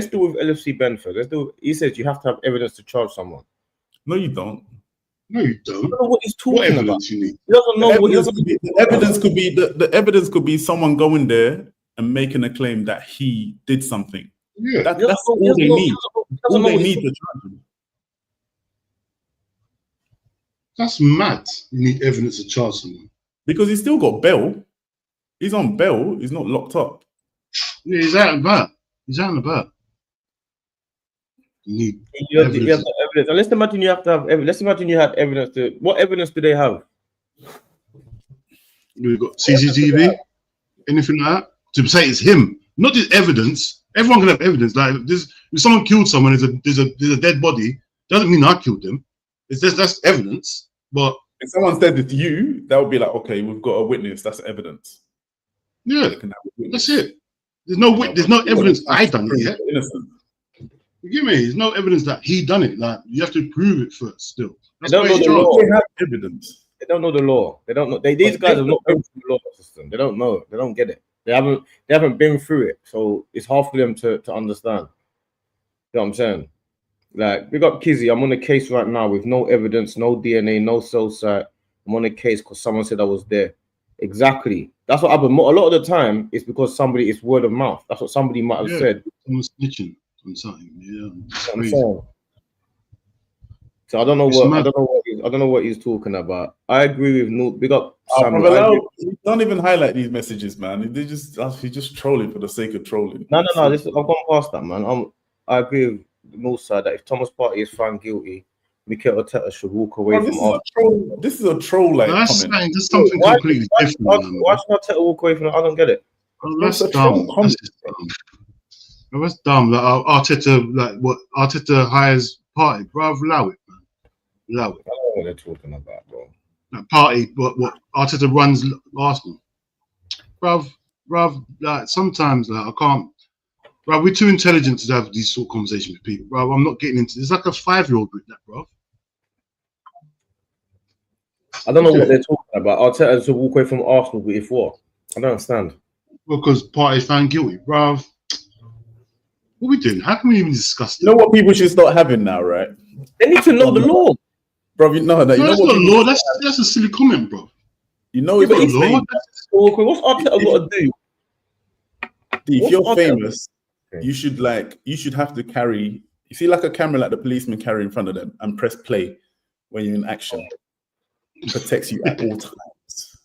do with LFC Benford. He says you have to have evidence to charge someone. No, you don't. No, you don't. I don't know what he's talking what evidence about. You need? He doesn't know the evidence could be someone going there and making a claim that he did something. Yeah, that's all they need. All they need to charge him. That's mad. You need evidence to charge someone. Because he's still got bail. He's on bail. He's not locked up. Yeah, he's out and about. He's out and about. You need evidence. And let's imagine you have to have evidence. Let's imagine you had evidence to. What evidence do they have? We've got CCTV, anything like that. To say it's him. Not just evidence. Everyone can have evidence. Like this, if someone killed someone, there's a dead body. Doesn't mean I killed them. It's just that's evidence. But if someone said it to you, that would be like, okay, we've got a witness. That's evidence. Yeah, that's it. There's no evidence I done it yet. Innocent. You get me? There's no evidence that he done it. Like you have to prove it first. Still, they don't know the law. They have evidence. They don't know the law. They don't know. These guys have not been through the law system. They don't know. They don't get it. They haven't been through it. So it's hard for them to understand. You know what I'm saying? Like, big up Kizzy. I'm on a case right now with no evidence, no DNA, no cell site. I'm on a case because someone said I was there. Exactly. That's what happened. A lot of the time, it's because it's word of mouth. That's what somebody might have said. Someone's snitching on something. Yeah. I'm saying. So I don't know what he's talking about. I agree with big up Samuel. Don't even highlight these messages, man. He's just trolling for the sake of trolling. No. I've gone past that, man. I agree with Northside that if Thomas Partey is found guilty, Mikel Arteta should walk away from Arsenal. This is a troll like that's comment. That's something completely different. Why should Arteta walk away from it? I don't get it. That's dumb. That's dumb. Like Arteta hires Partey, bro. Allow it, man. Allow it. I don't know what they're talking about, bro. Like Partey, what Arteta runs Arsenal, bro. Like sometimes, like I can't. Bro, we're too intelligent to have these sort of conversations with people, bro. I'm not getting into. It's like a 5-year-old with that, bro. I don't know what they're talking about. Arteta to walk away from Arsenal, but if what? I don't understand. Because Partey's found guilty, bro. What are we doing? How can we even discuss this? You know what people should start having now, right? They need to know the law, bro. You know that. No, that's not law. That's a silly comment, bro. You know it's law. What's Arteta got to do? If you're famous, you should have to carry. You see, like a camera, like the policeman carry in front of them, and press play when you're in action. It protects you at all times.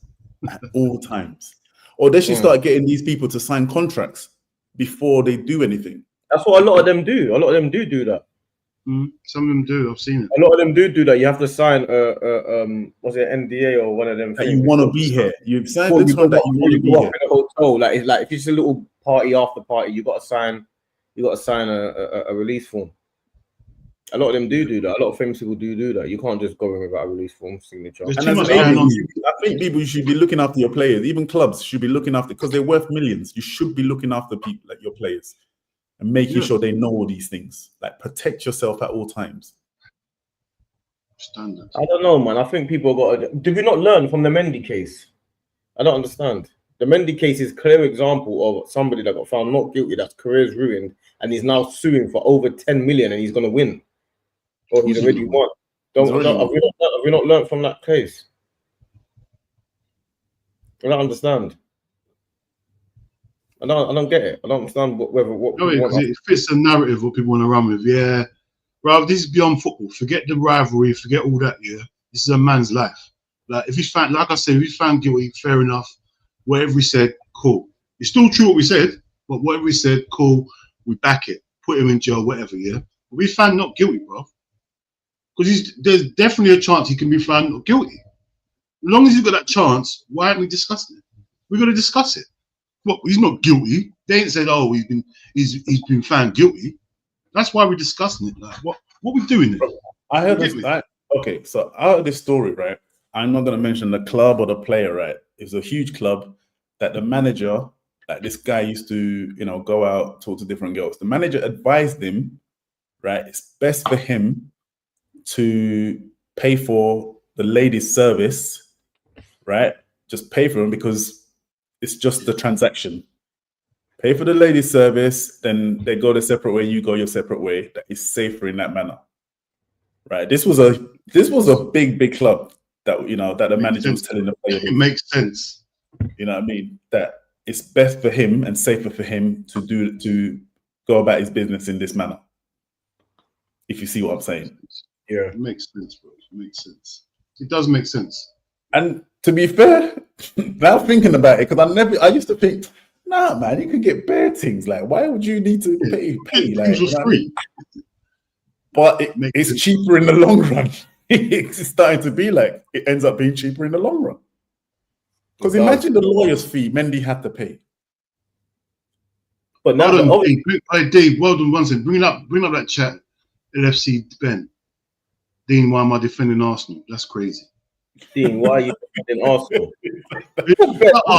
At all times. Or they should start getting these people to sign contracts before they do anything. That's what a lot of them do. A lot of them do that. Some of them do. I've seen it. A lot of them do that. You have to sign was it NDA or one of them? That you want to be here. You've signed this one that you want to be here. In a hotel, like if it's a little party after party, you got to sign. You got to sign a release form. A lot of them do that. A lot of famous people do that. You can't just go in without a release form signature. And I think people should be looking after your players. Even clubs should be looking after, because they're worth millions. You should be looking after people like your players and making sure they know all these things. Like, protect yourself at all times. Standard. I don't know, man. I think people got. Did we not learn from the Mendy case? I don't understand. The Mendy case is a clear example of somebody that got found not guilty, that's career's ruined, and he's now suing for over 10 million, and he's going to win. Or he's already won. Have we not learned from that case? I don't understand. I don't get it. I don't understand what it fits the narrative what people want to run with. Yeah, bro, this is beyond football. Forget the rivalry. Forget all that. Yeah, this is a man's life. Like, if he's found, like I said, if he's found guilty, fair enough. Whatever we said, cool. It's still true what we said, but whatever we said, cool. We back it. Put him in jail, whatever. Yeah, but we found not guilty, bro. Because there's definitely a chance he can be found not guilty. As long as he's got that chance, why aren't we discussing it? We're going to discuss it. What? He's not guilty. They ain't said, oh, he's been found guilty. That's why we're discussing it. Like, what we doing there? I heard this. Okay, so out of this story, right? I'm not going to mention the club or the player, right? It's a huge club that the manager, like this guy used to, go out, talk to different girls. The manager advised him, right? It's best for him to pay for the lady's service, right? Just pay for him because it's just the transaction. Pay for the lady's service, then they go their separate way, you go your separate way. That is safer in that manner. Right. This was a big club that that the manager was telling the players. It makes sense. You know what I mean? That it's best for him and safer for him to go about his business in this manner. If you see what I'm saying. Yeah. It makes sense, bro. It makes sense. It does make sense. And to be fair, now thinking about it, because I used to think, nah, man, you can get bare things. Like, why would you need to pay? Like, Things was free. But it's cheaper in the long run. It's starting to be like it ends up being cheaper in the long run. Because imagine the lawyer's fee Mendy had to pay. But now, Dave, well done. Once again, bring up that chat. LFC Ben. Dean, why am I defending Arsenal? That's crazy. Dean, why are you defending Arsenal?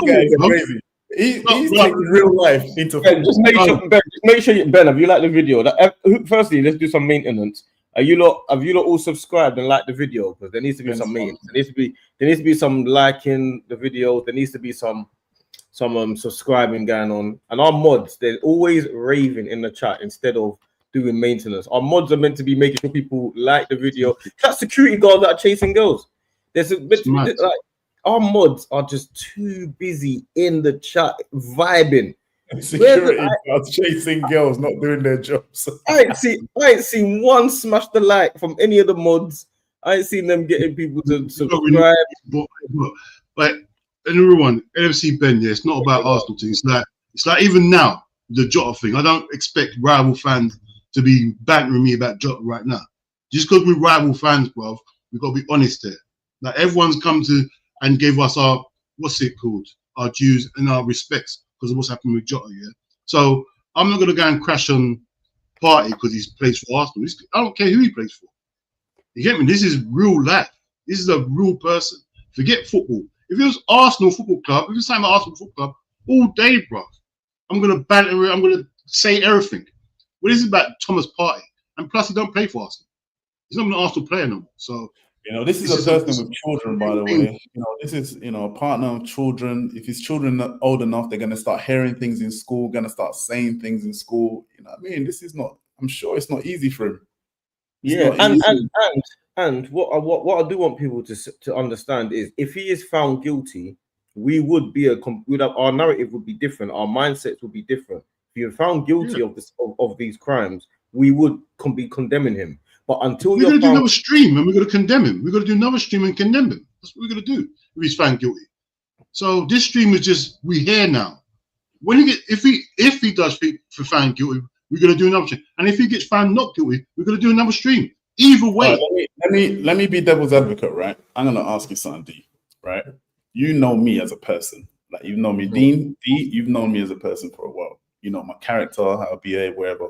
Crazy. He's taking real life into Ben, just make sure Ben, have you liked the video? Firstly, let's do some maintenance. Have you lot all subscribed and liked the video? Because there needs to be some maintenance. There needs to be some liking the video. There needs to be some subscribing going on. And our mods, they're always raving in the chat instead of doing maintenance. Our mods are meant to be making sure people like the video. That security guards that are chasing girls. There's a bit like our mods are just too busy in the chat vibing. Security guards chasing girls, not doing their jobs. I ain't seen one smash the like from any of the mods. I ain't seen them getting people to subscribe. But everyone, LFC Ben, yeah, it's not about Arsenal thing. It's like even now, the Jota thing. I don't expect rival fans to be bantering me about Jota right now. Just because we're rival fans, bro, we've got to be honest there. Like everyone's come to and gave us our our dues and our respects because of what's happened with Jota, yeah. So I'm not gonna go and crash on Partey because he plays for Arsenal. I don't care who he plays for. You get me? This is real life. This is a real person. Forget football. If it was Arsenal Football Club, if it's saying Arsenal Football Club all day, bro, I'm gonna banter it. I'm gonna say everything. But this is about Thomas Partey, and plus he don't play for Arsenal. He's not an Arsenal player no more. So. This is a person with children, by the way. This is, a partner of children. If his children are old enough, they're going to start hearing things in school, going to start saying things in school. You know what I mean? This is not, I'm sure it's not easy for him. And what I do want people to understand is if he is found guilty, we would be our narrative would be different. Our mindsets would be different. If you're found guilty of these crimes, we would be condemning him. But until we're going to do another stream and we're going to condemn him. We're going to do another stream and condemn him. That's what we're going to do if he's found guilty. So this stream is just we're here now. When if he does for found guilty, we're going to do another stream. And if he gets found not guilty, we're going to do another stream. Either way. Let me be devil's advocate, right? I'm going to ask you something, D. Right? You know me as a person. Like you know me, Dean. D. You've known me as a person for a while. You know my character, how I behave, wherever.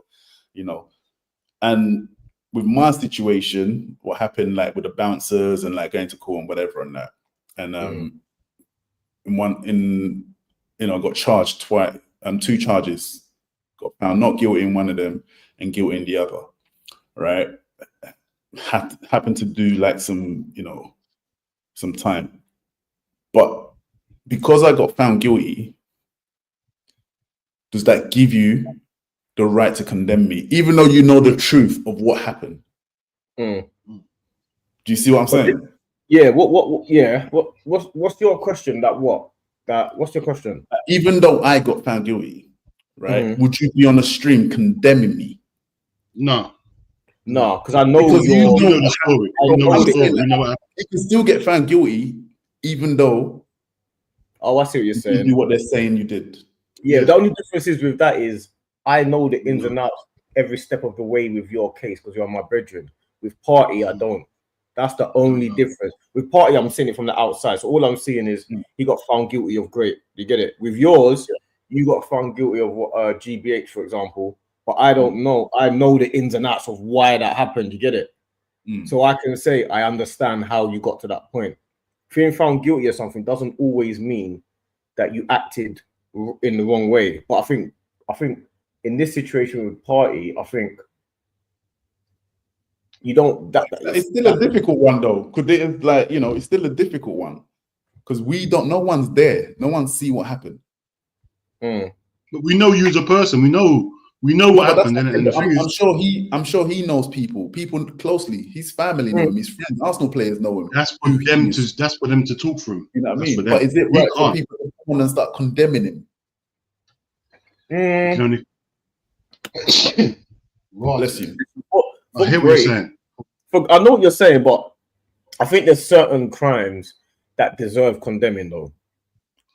And with my situation, what happened like with the bouncers and like going to court and whatever and that, and I got charged twice, 2 charges, got found not guilty in one of them and guilty in the other, right? Happened to do like some time, but because I got found guilty, does that give you the right to condemn me, even though you know the truth of what happened? Do you see what I'm saying? Yeah. What's your question? What's your question? Even though I got found guilty, right? Would you be on a stream condemning me? No, because I know because you know the story. You can still get found guilty, even though. Oh, I see what you're saying. You do what they're saying you did. Yeah. The only difference is with that is I know the ins and outs every step of the way with your case because you're my brethren. With Partey, I don't. That's the only difference. With Partey, I'm seeing it from the outside. So all I'm seeing is he got found guilty of great. You get it? With yours, you got found guilty of GBH, for example. But I don't know. I know the ins and outs of why that happened. You get it? So I can say I understand how you got to that point. Being found guilty of something doesn't always mean that you acted in the wrong way. But I think in this situation with Partey, I think you don't. It's still a difficult one though. Could it like it's still a difficult one because we don't. No one's there. No one see what happened. But we know you as a person. We know what happened. And the thing is, I'm sure he knows people closely. His family know him. His friends, Arsenal players know him. That's for them to. That's for them to talk through. You know what I mean? But is it right for people to come on and start condemning him? Bless you. I hear what you're saying. I know what you're saying, but I think there's certain crimes that deserve condemning, though.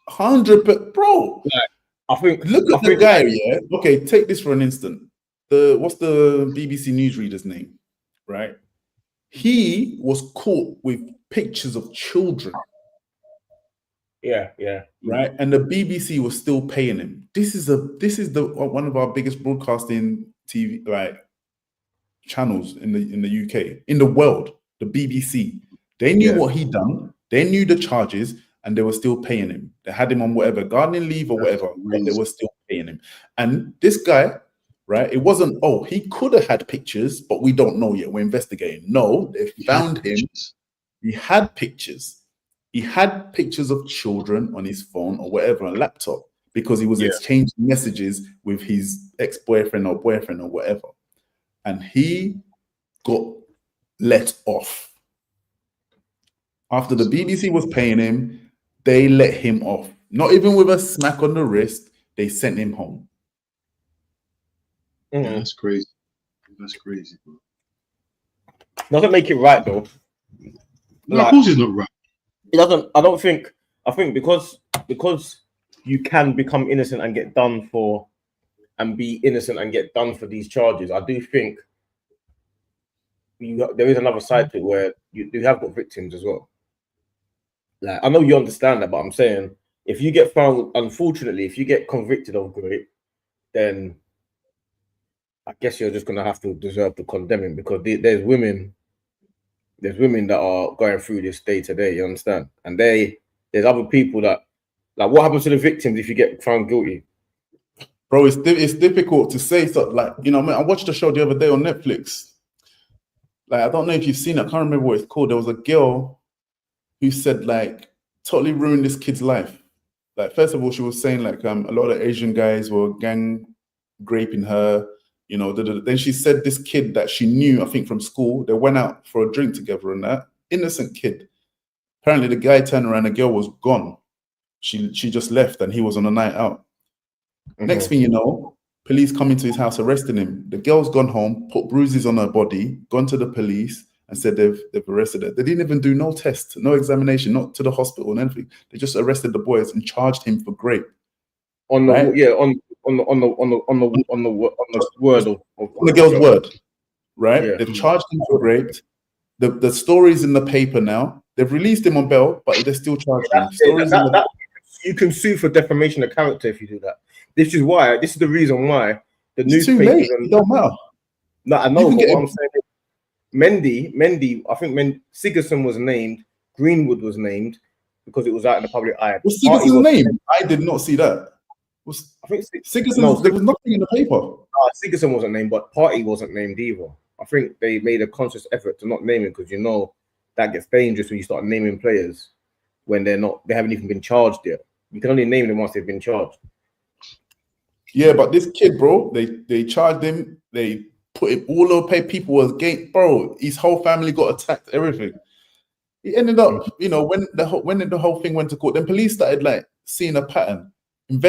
100%, bro. Like, I think. Look at the guy. Yeah. Okay. Take this for an instant. What's the BBC newsreader's name? Right. He was caught with pictures of children. Yeah. Right. And the BBC was still paying him. This is one of our biggest broadcasting TV channels in the UK, in the world. The BBC. They knew what he done. They knew the charges, and they were still paying him. They had him on whatever gardening leave or whatever, but they were still paying him. And this guy, right? It wasn't. Oh, he could have had pictures, but we don't know yet. We're investigating. No, they found him. He had pictures. He had pictures of children on his phone or whatever, on a laptop, because he was exchanging messages with his ex-boyfriend or boyfriend or whatever. And he got let off. After the BBC was paying him, they let him off. Not even with a smack on the wrist, they sent him home. Yeah, that's crazy. That's crazy, bro. Doesn't make it right, though. No, of course it's not right. It doesn't. I think because you can become innocent and get done for, and be innocent and get done for these charges. I do think there is another side to it where you have got victims as well. Like, I know you understand that, but I'm saying if you get found, unfortunately, if you get convicted of rape, then I guess you're just gonna have to deserve the condemning, because there's women that are going through this day to day. You understand? And there's other people that, like, what happens to the victims if you get found guilty? Bro, it's difficult to say something like, I watched a show the other day on Netflix. Like, I don't know if you've seen it. I can't remember what it's called. There was a girl who said, like, totally ruined this kid's life. Like, first of all, she was saying, like, a lot of Asian guys were gang raping her. Then she said this kid that she knew, I think from school, they went out for a drink together and that. Innocent kid. Apparently the guy turned around, the girl was gone. She just left and he was on a night out. Next thing you know, police come into his house arresting him. The girl's gone home, put bruises on her body, gone to the police and said they've arrested her. They didn't even do no test, no examination, not to the hospital and anything. They just arrested the boys and charged him for rape. On the girl's word, right? Yeah. They've charged him for rape. The story's in the paper now. They've released him on bail, but they're still charged him. You can sue for defamation of character if you do that. This is the reason why the newspapers. Too late. It don't matter. No, I know, but what I'm saying is, Mendy, I think Sigurdsson was named, Greenwood was named because it was out in the public eye. Was Sigurdsson's name? I did not see that. I think Sigurdsson, there was nothing in the paper. Sigurdsson wasn't named, but Partey wasn't named either. I think they made a conscious effort to not name him because that gets dangerous when you start naming players when they haven't even been charged yet. You can only name them once they've been charged. Yeah, but this kid, bro, they charged him. They put him all over pay. People was gay, bro. His whole family got attacked. Everything. He ended up, when the whole thing went to court, then police started like seeing a pattern.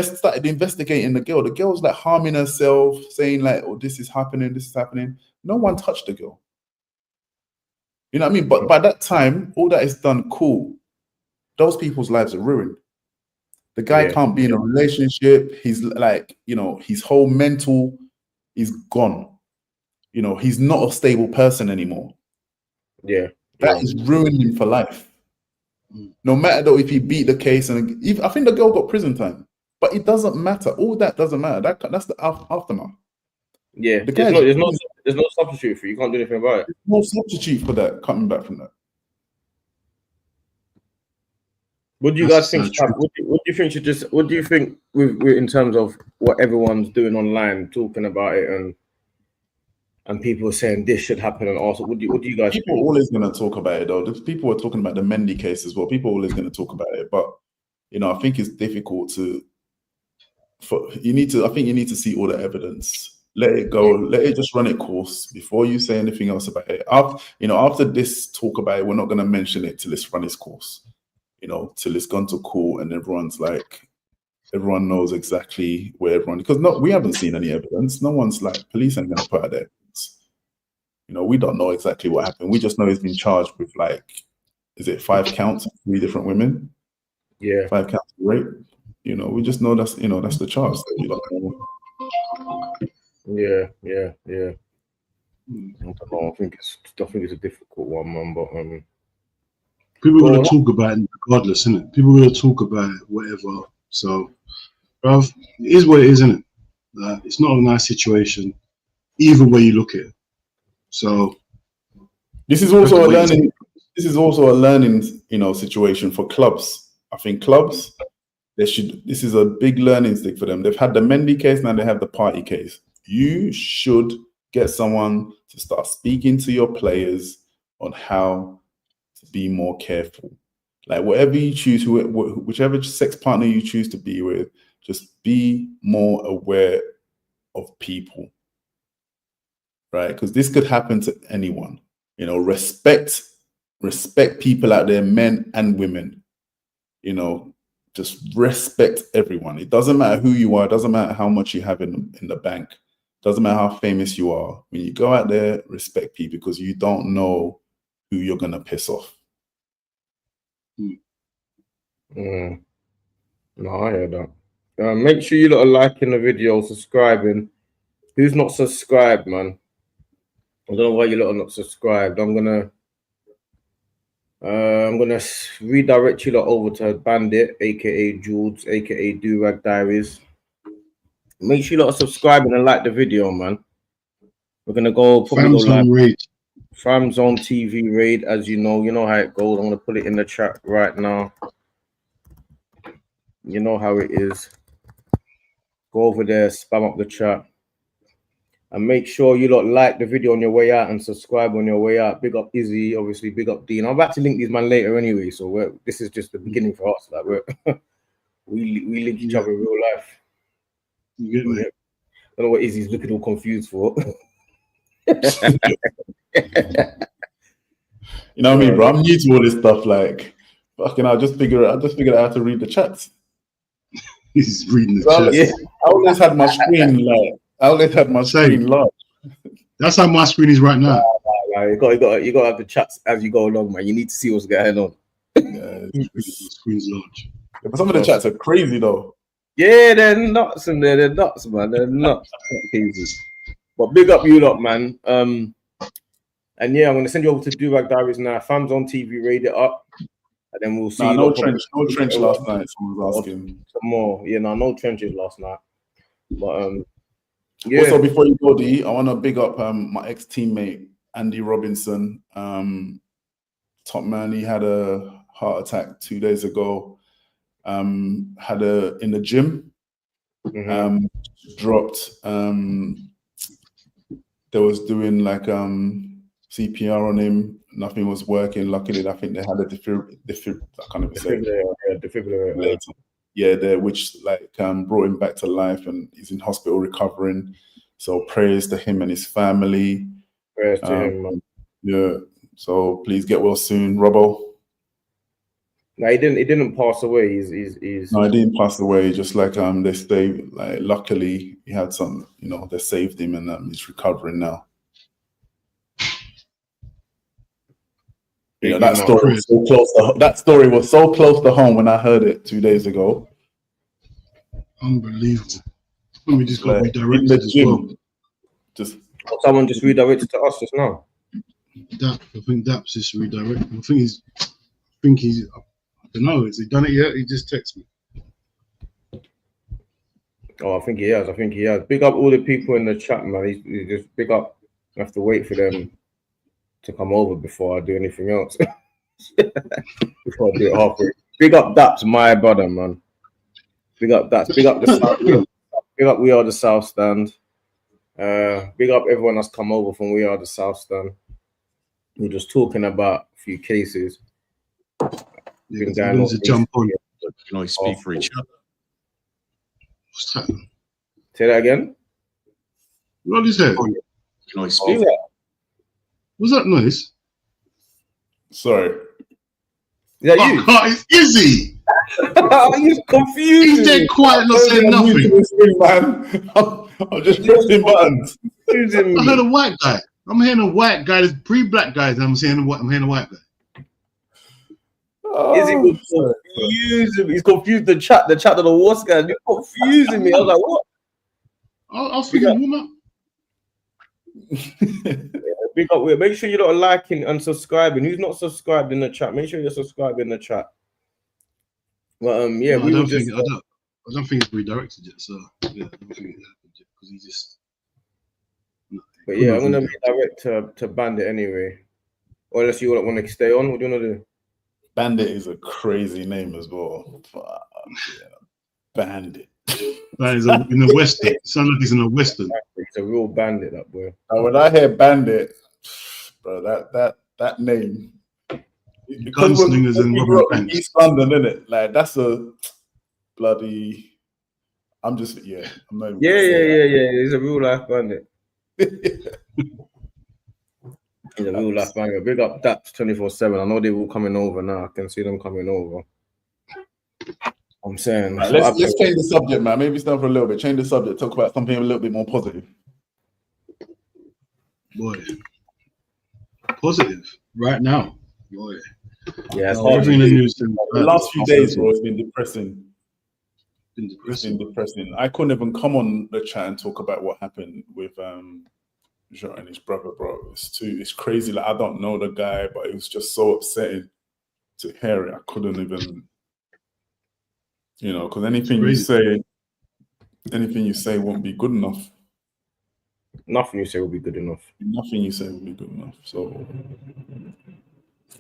Started investigating the girl. The girl was like harming herself, saying like, "Oh, this is happening. This is happening." No one touched the girl. You know what I mean? But by that time, all that is done. Cool. Those people's lives are ruined. The guy can't be in a relationship. He's like, his whole mental is gone. He's not a stable person anymore. Yeah. That is ruining him for life. No matter though if he beat the case, and I think the girl got prison time, but it doesn't matter. All that doesn't matter. That's the aftermath. Yeah. There's no substitute for it. You can't do anything about it. There's no substitute for that, coming back from that. What do you guys think? What do you think with in terms of what everyone's doing online, talking about it, and and people are saying this should happen, and also, what do you guys People are think? always going to talk about it, though. People were talking about the Mendy case as well. People are always going to talk about it, but I think it's difficult to. I think you need to see all the evidence. Let it go. Let it just run its course before you say anything else about it. After this talk about it, we're not going to mention it till it's run its course. Till it's gone to court and everyone knows exactly where everyone. Because we haven't seen any evidence. No one's police ain't going to put out their evidence. We don't know exactly what happened. We just know he's been charged with is it 5 counts, 3 different women? Yeah, 5 counts of rape. We just know that's the charge. So you don't know. Yeah. I don't know. I think it's a difficult one, man. But people are gonna talk about it regardless, isn't it? People are gonna talk about it, whatever. So, bruv, it is what it is, isn't it? It's not a nice situation, either way you look at it. So, this is also a learning. This is also a learning, situation for clubs. I think clubs, this is a big learning stick for them. They've had the Mendy case, now they have the Partey case. You should get someone to start speaking to your players on how to be more careful. Whatever you choose, whichever sex partner you choose to be with, just be more aware of people, right? Because this could happen to anyone. Respect people out there, men and women. Just respect everyone. It doesn't matter who you are. It doesn't matter how much you have in the bank. It doesn't matter how famous you are. When you go out there, respect people, because you don't know who you're going to piss off. no, I hear that. Make sure you lot are liking the video, subscribing. Who's not subscribed, man? I don't know why you lot are not subscribed. I'm gonna redirect you lot over to Bandit, aka Jules, aka Durag Diaries. Make sure you lot are subscribing and like the video, man. We're gonna probably go live. raid. FamZone TV raid, as you know how it goes. I'm gonna put it in the chat right now. You know how it is. Go over there, spam up the chat, and make sure you lot like the video on your way out and subscribe on your way out. Big up Izzy, obviously. Big up Dean. I'm about to link these man later anyway, so this is just the beginning for us. We link each other in real life. You get me? I don't know what Izzy's looking all confused for. You know what I mean, bro? I'm new to all this stuff. Fucking, I just figured out how to read the chats. He's reading the chat. Yeah. I always had my screen large. That's how my screen is right now. You gotta have the chats as you go along, man. You need to see what's going on. Yeah, the screen's large. Yeah, but some of the chats are crazy though. Yeah, they're nuts, and they're nuts, man. They're nuts. But big up you lot, man. And yeah, I'm gonna send you over to Durag Diaries now. FamZone TV, raid it up, and then we'll see. No trench last night. Someone was asking some more. Yeah, no trenches last night. But yeah. Also, before you go, D, I want to big up my ex-teammate Andy Robinson. Top man, he had a heart attack 2 days ago. In the gym. Dropped. They was doing CPR on him. Nothing was working. Luckily, I think they had a defibrillator. Yeah, which brought him back to life, and he's in hospital recovering. So prayers to him and his family. Prayers to him, man. Yeah. So please get well soon, Robbo. No, he didn't pass away. He's No, he didn't pass away. Just they stay. Luckily, he had some. They saved him, and he's recovering now. That story was so close to home when I heard it 2 days ago. Unbelievable. Let me just got redirected as well. Someone just redirected to us just now. I think Daps just redirected. I think he's. I don't know. Has he done it yet? He just texted me. Oh, I think he has. Big up all the people in the chat, man. He's just big up. I have to wait for them to come over before I do anything else. Before I do it halfway. Big up Daps, my brother, man. Big up Daps. Big up the South. Big up We Are the South Stand. Big up everyone that's come over from We Are the South Stand. We're just talking about a few cases. Yeah, to jump on. Can I speak for each other? What's that? Say that again. What is that? Can I speak? What's that noise? Sorry. Is that you? Oh, it's Izzy. He's confused. He's dead quiet, not saying nothing. Man. I'm just pressing buttons. I heard a white guy. I'm hearing a white guy. There's 3 black guys. I'm hearing a white guy. Is he confused? He's confused. The chat of the war scan. You're confusing me. I was like, what? I'll figure him out. Big up. Make sure you're not liking and subscribing. Who's not subscribed in the chat? Make sure you're subscribed in the chat. Well, yeah, no, I don't think it's redirected yet. So yeah, I don't think it happened yet because he just. No, but yeah, I'm gonna redirect to Bandit anyway. Or unless you want to stay on, what do you want to do? Bandit is a crazy name as well. Fuck, yeah. Bandit. That is in the Western. It sounds like he's in a Western. He's a real bandit, that boy. Now, when I hear Bandit, bro, that name. Gunslingers and Robin Banks. East London, innit? Like that's a bloody. I'm just I'm not even yeah. He's a real life bandit. He's a real life bandit. Big up Daps 24/7. I know they're all coming over now. I can see them coming over. I'm saying. Right, let's change the subject, man. Maybe stand for a little bit. Change the subject. Talk about something a little bit more positive. Boy, positive right now. Boy. Yeah, it's the last few days, bro, it's been depressing. It's been depressing. I couldn't even come on the chat and talk about what happened with Jean and his brother, bro. It's crazy. Like, I don't know the guy, but it was just so upsetting to hear it. I couldn't even, because anything you say won't be good enough. Nothing you say will be good enough. Nothing you say will be good enough. So.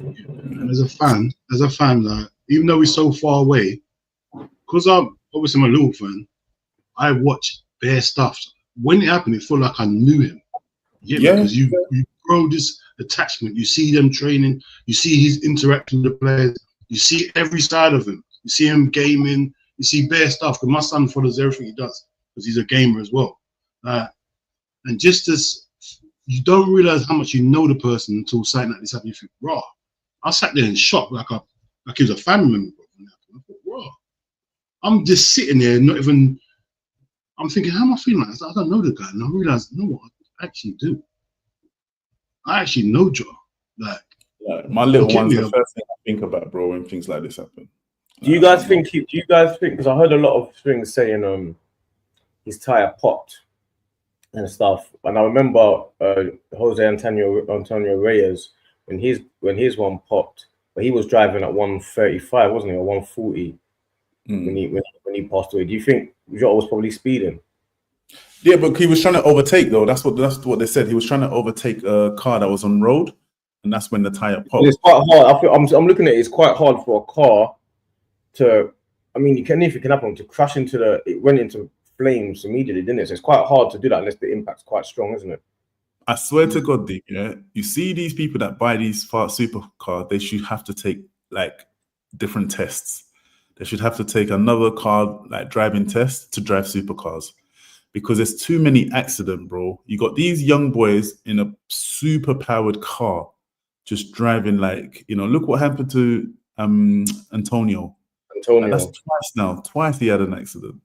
And as a fan, like, even though we're so far away, because I'm a Liverpool fan, I watch bare stuff. When it happened, it felt like I knew him. Because you grow this attachment. You see them training. You see his interaction with the players. You see every side of him. You see him gaming. You see bare stuff. Because my son follows everything he does because he's a gamer as well. And just as you don't realize how much you know the person until something like this happens, you think, raw. I sat there in shock, like he was a family member. I thought, wow. I'm just sitting there, not even. I'm thinking, how am I feeling? Like I don't know the guy, and I realized, you know what? I actually do. I actually know Joe. Like my little one's the first thing I think about, bro, when things like this happen. Do you guys think? Because I heard a lot of things saying his tire popped and stuff, and I remember Jose Antonio Reyes. When his one popped, but he was driving at 135, wasn't he, or 140 when he passed away. Do you think Jota was probably speeding? Yeah, but he was trying to overtake though. That's what they said. He was trying to overtake a car that was on road, and that's when the tire popped. It's quite hard. I'm looking at it. It's quite hard for a car to. I mean, anything can happen to crash into it went into flames immediately, didn't it? So it's quite hard to do that unless the impact's quite strong, isn't it? I swear to God, Dick, you see these people that buy these fast supercars, they should have to take like different tests. They should have to take another car like driving test to drive supercars because there's too many accidents, bro. You got these young boys in a super powered car just driving like, look what happened to Antonio. And that's twice he had an accident.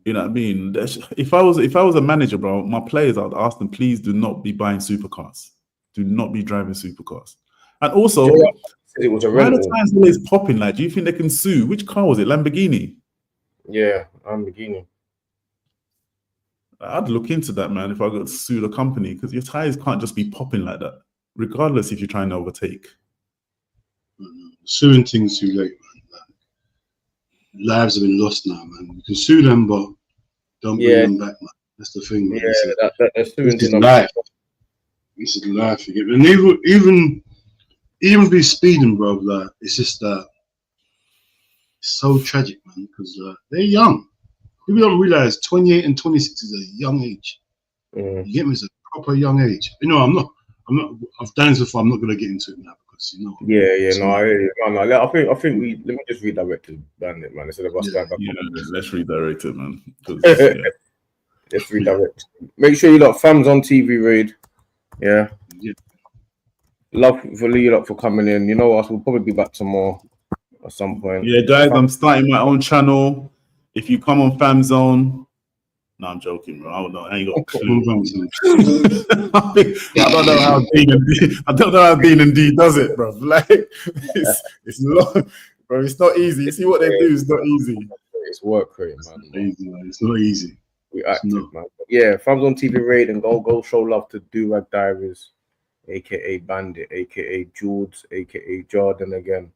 You know what I mean? If I was a manager, bro, my players, I'd ask them, please do not be buying supercars. Do not be driving supercars. And also, it was a why are the tires always popping? Like, do you think they can sue? Which car was it? Lamborghini? Yeah, Lamborghini. I'd look into that, man, if I got to sue the company, because your tires can't just be popping like that, regardless if you're trying to overtake. Suing things too late, man. Lives have been lost now, man. You can sue them, but don't bring them back, man. That's the thing, man. Yeah, that's suing this is life. This is life. You get me? And even be speeding, bro. Like, it's just it's so tragic, man. Because they're young. People don't realize 28 and 26 is a young age. You get me? It's a proper young age. You know, I'm not. I've done so far. I'm not gonna get into it now because you know. Yeah. No, I hear you. No. I think we let me just redirect to Bandit, man, instead of us going back. Yeah, let's redirect it, man. 'Cause, Let's redirect. Make sure you lot FamZone TV raid. Yeah. Love for you lot for coming in. You know us, we'll probably be back tomorrow at some point. Yeah, guys, I'm starting my own channel. If you come on FamZone, no, I'm joking, bro. I don't know. I ain't got a clue. I don't know how Dean and D does it, bro. Like it's long, bro. It's not easy. You see what they do? It's not easy. It's work rate, man. It's not easy. We active, man. But yeah, FamZone TV raid and go show love to Do Rag Diaries, aka Bandit, aka Jules, aka Jordan again.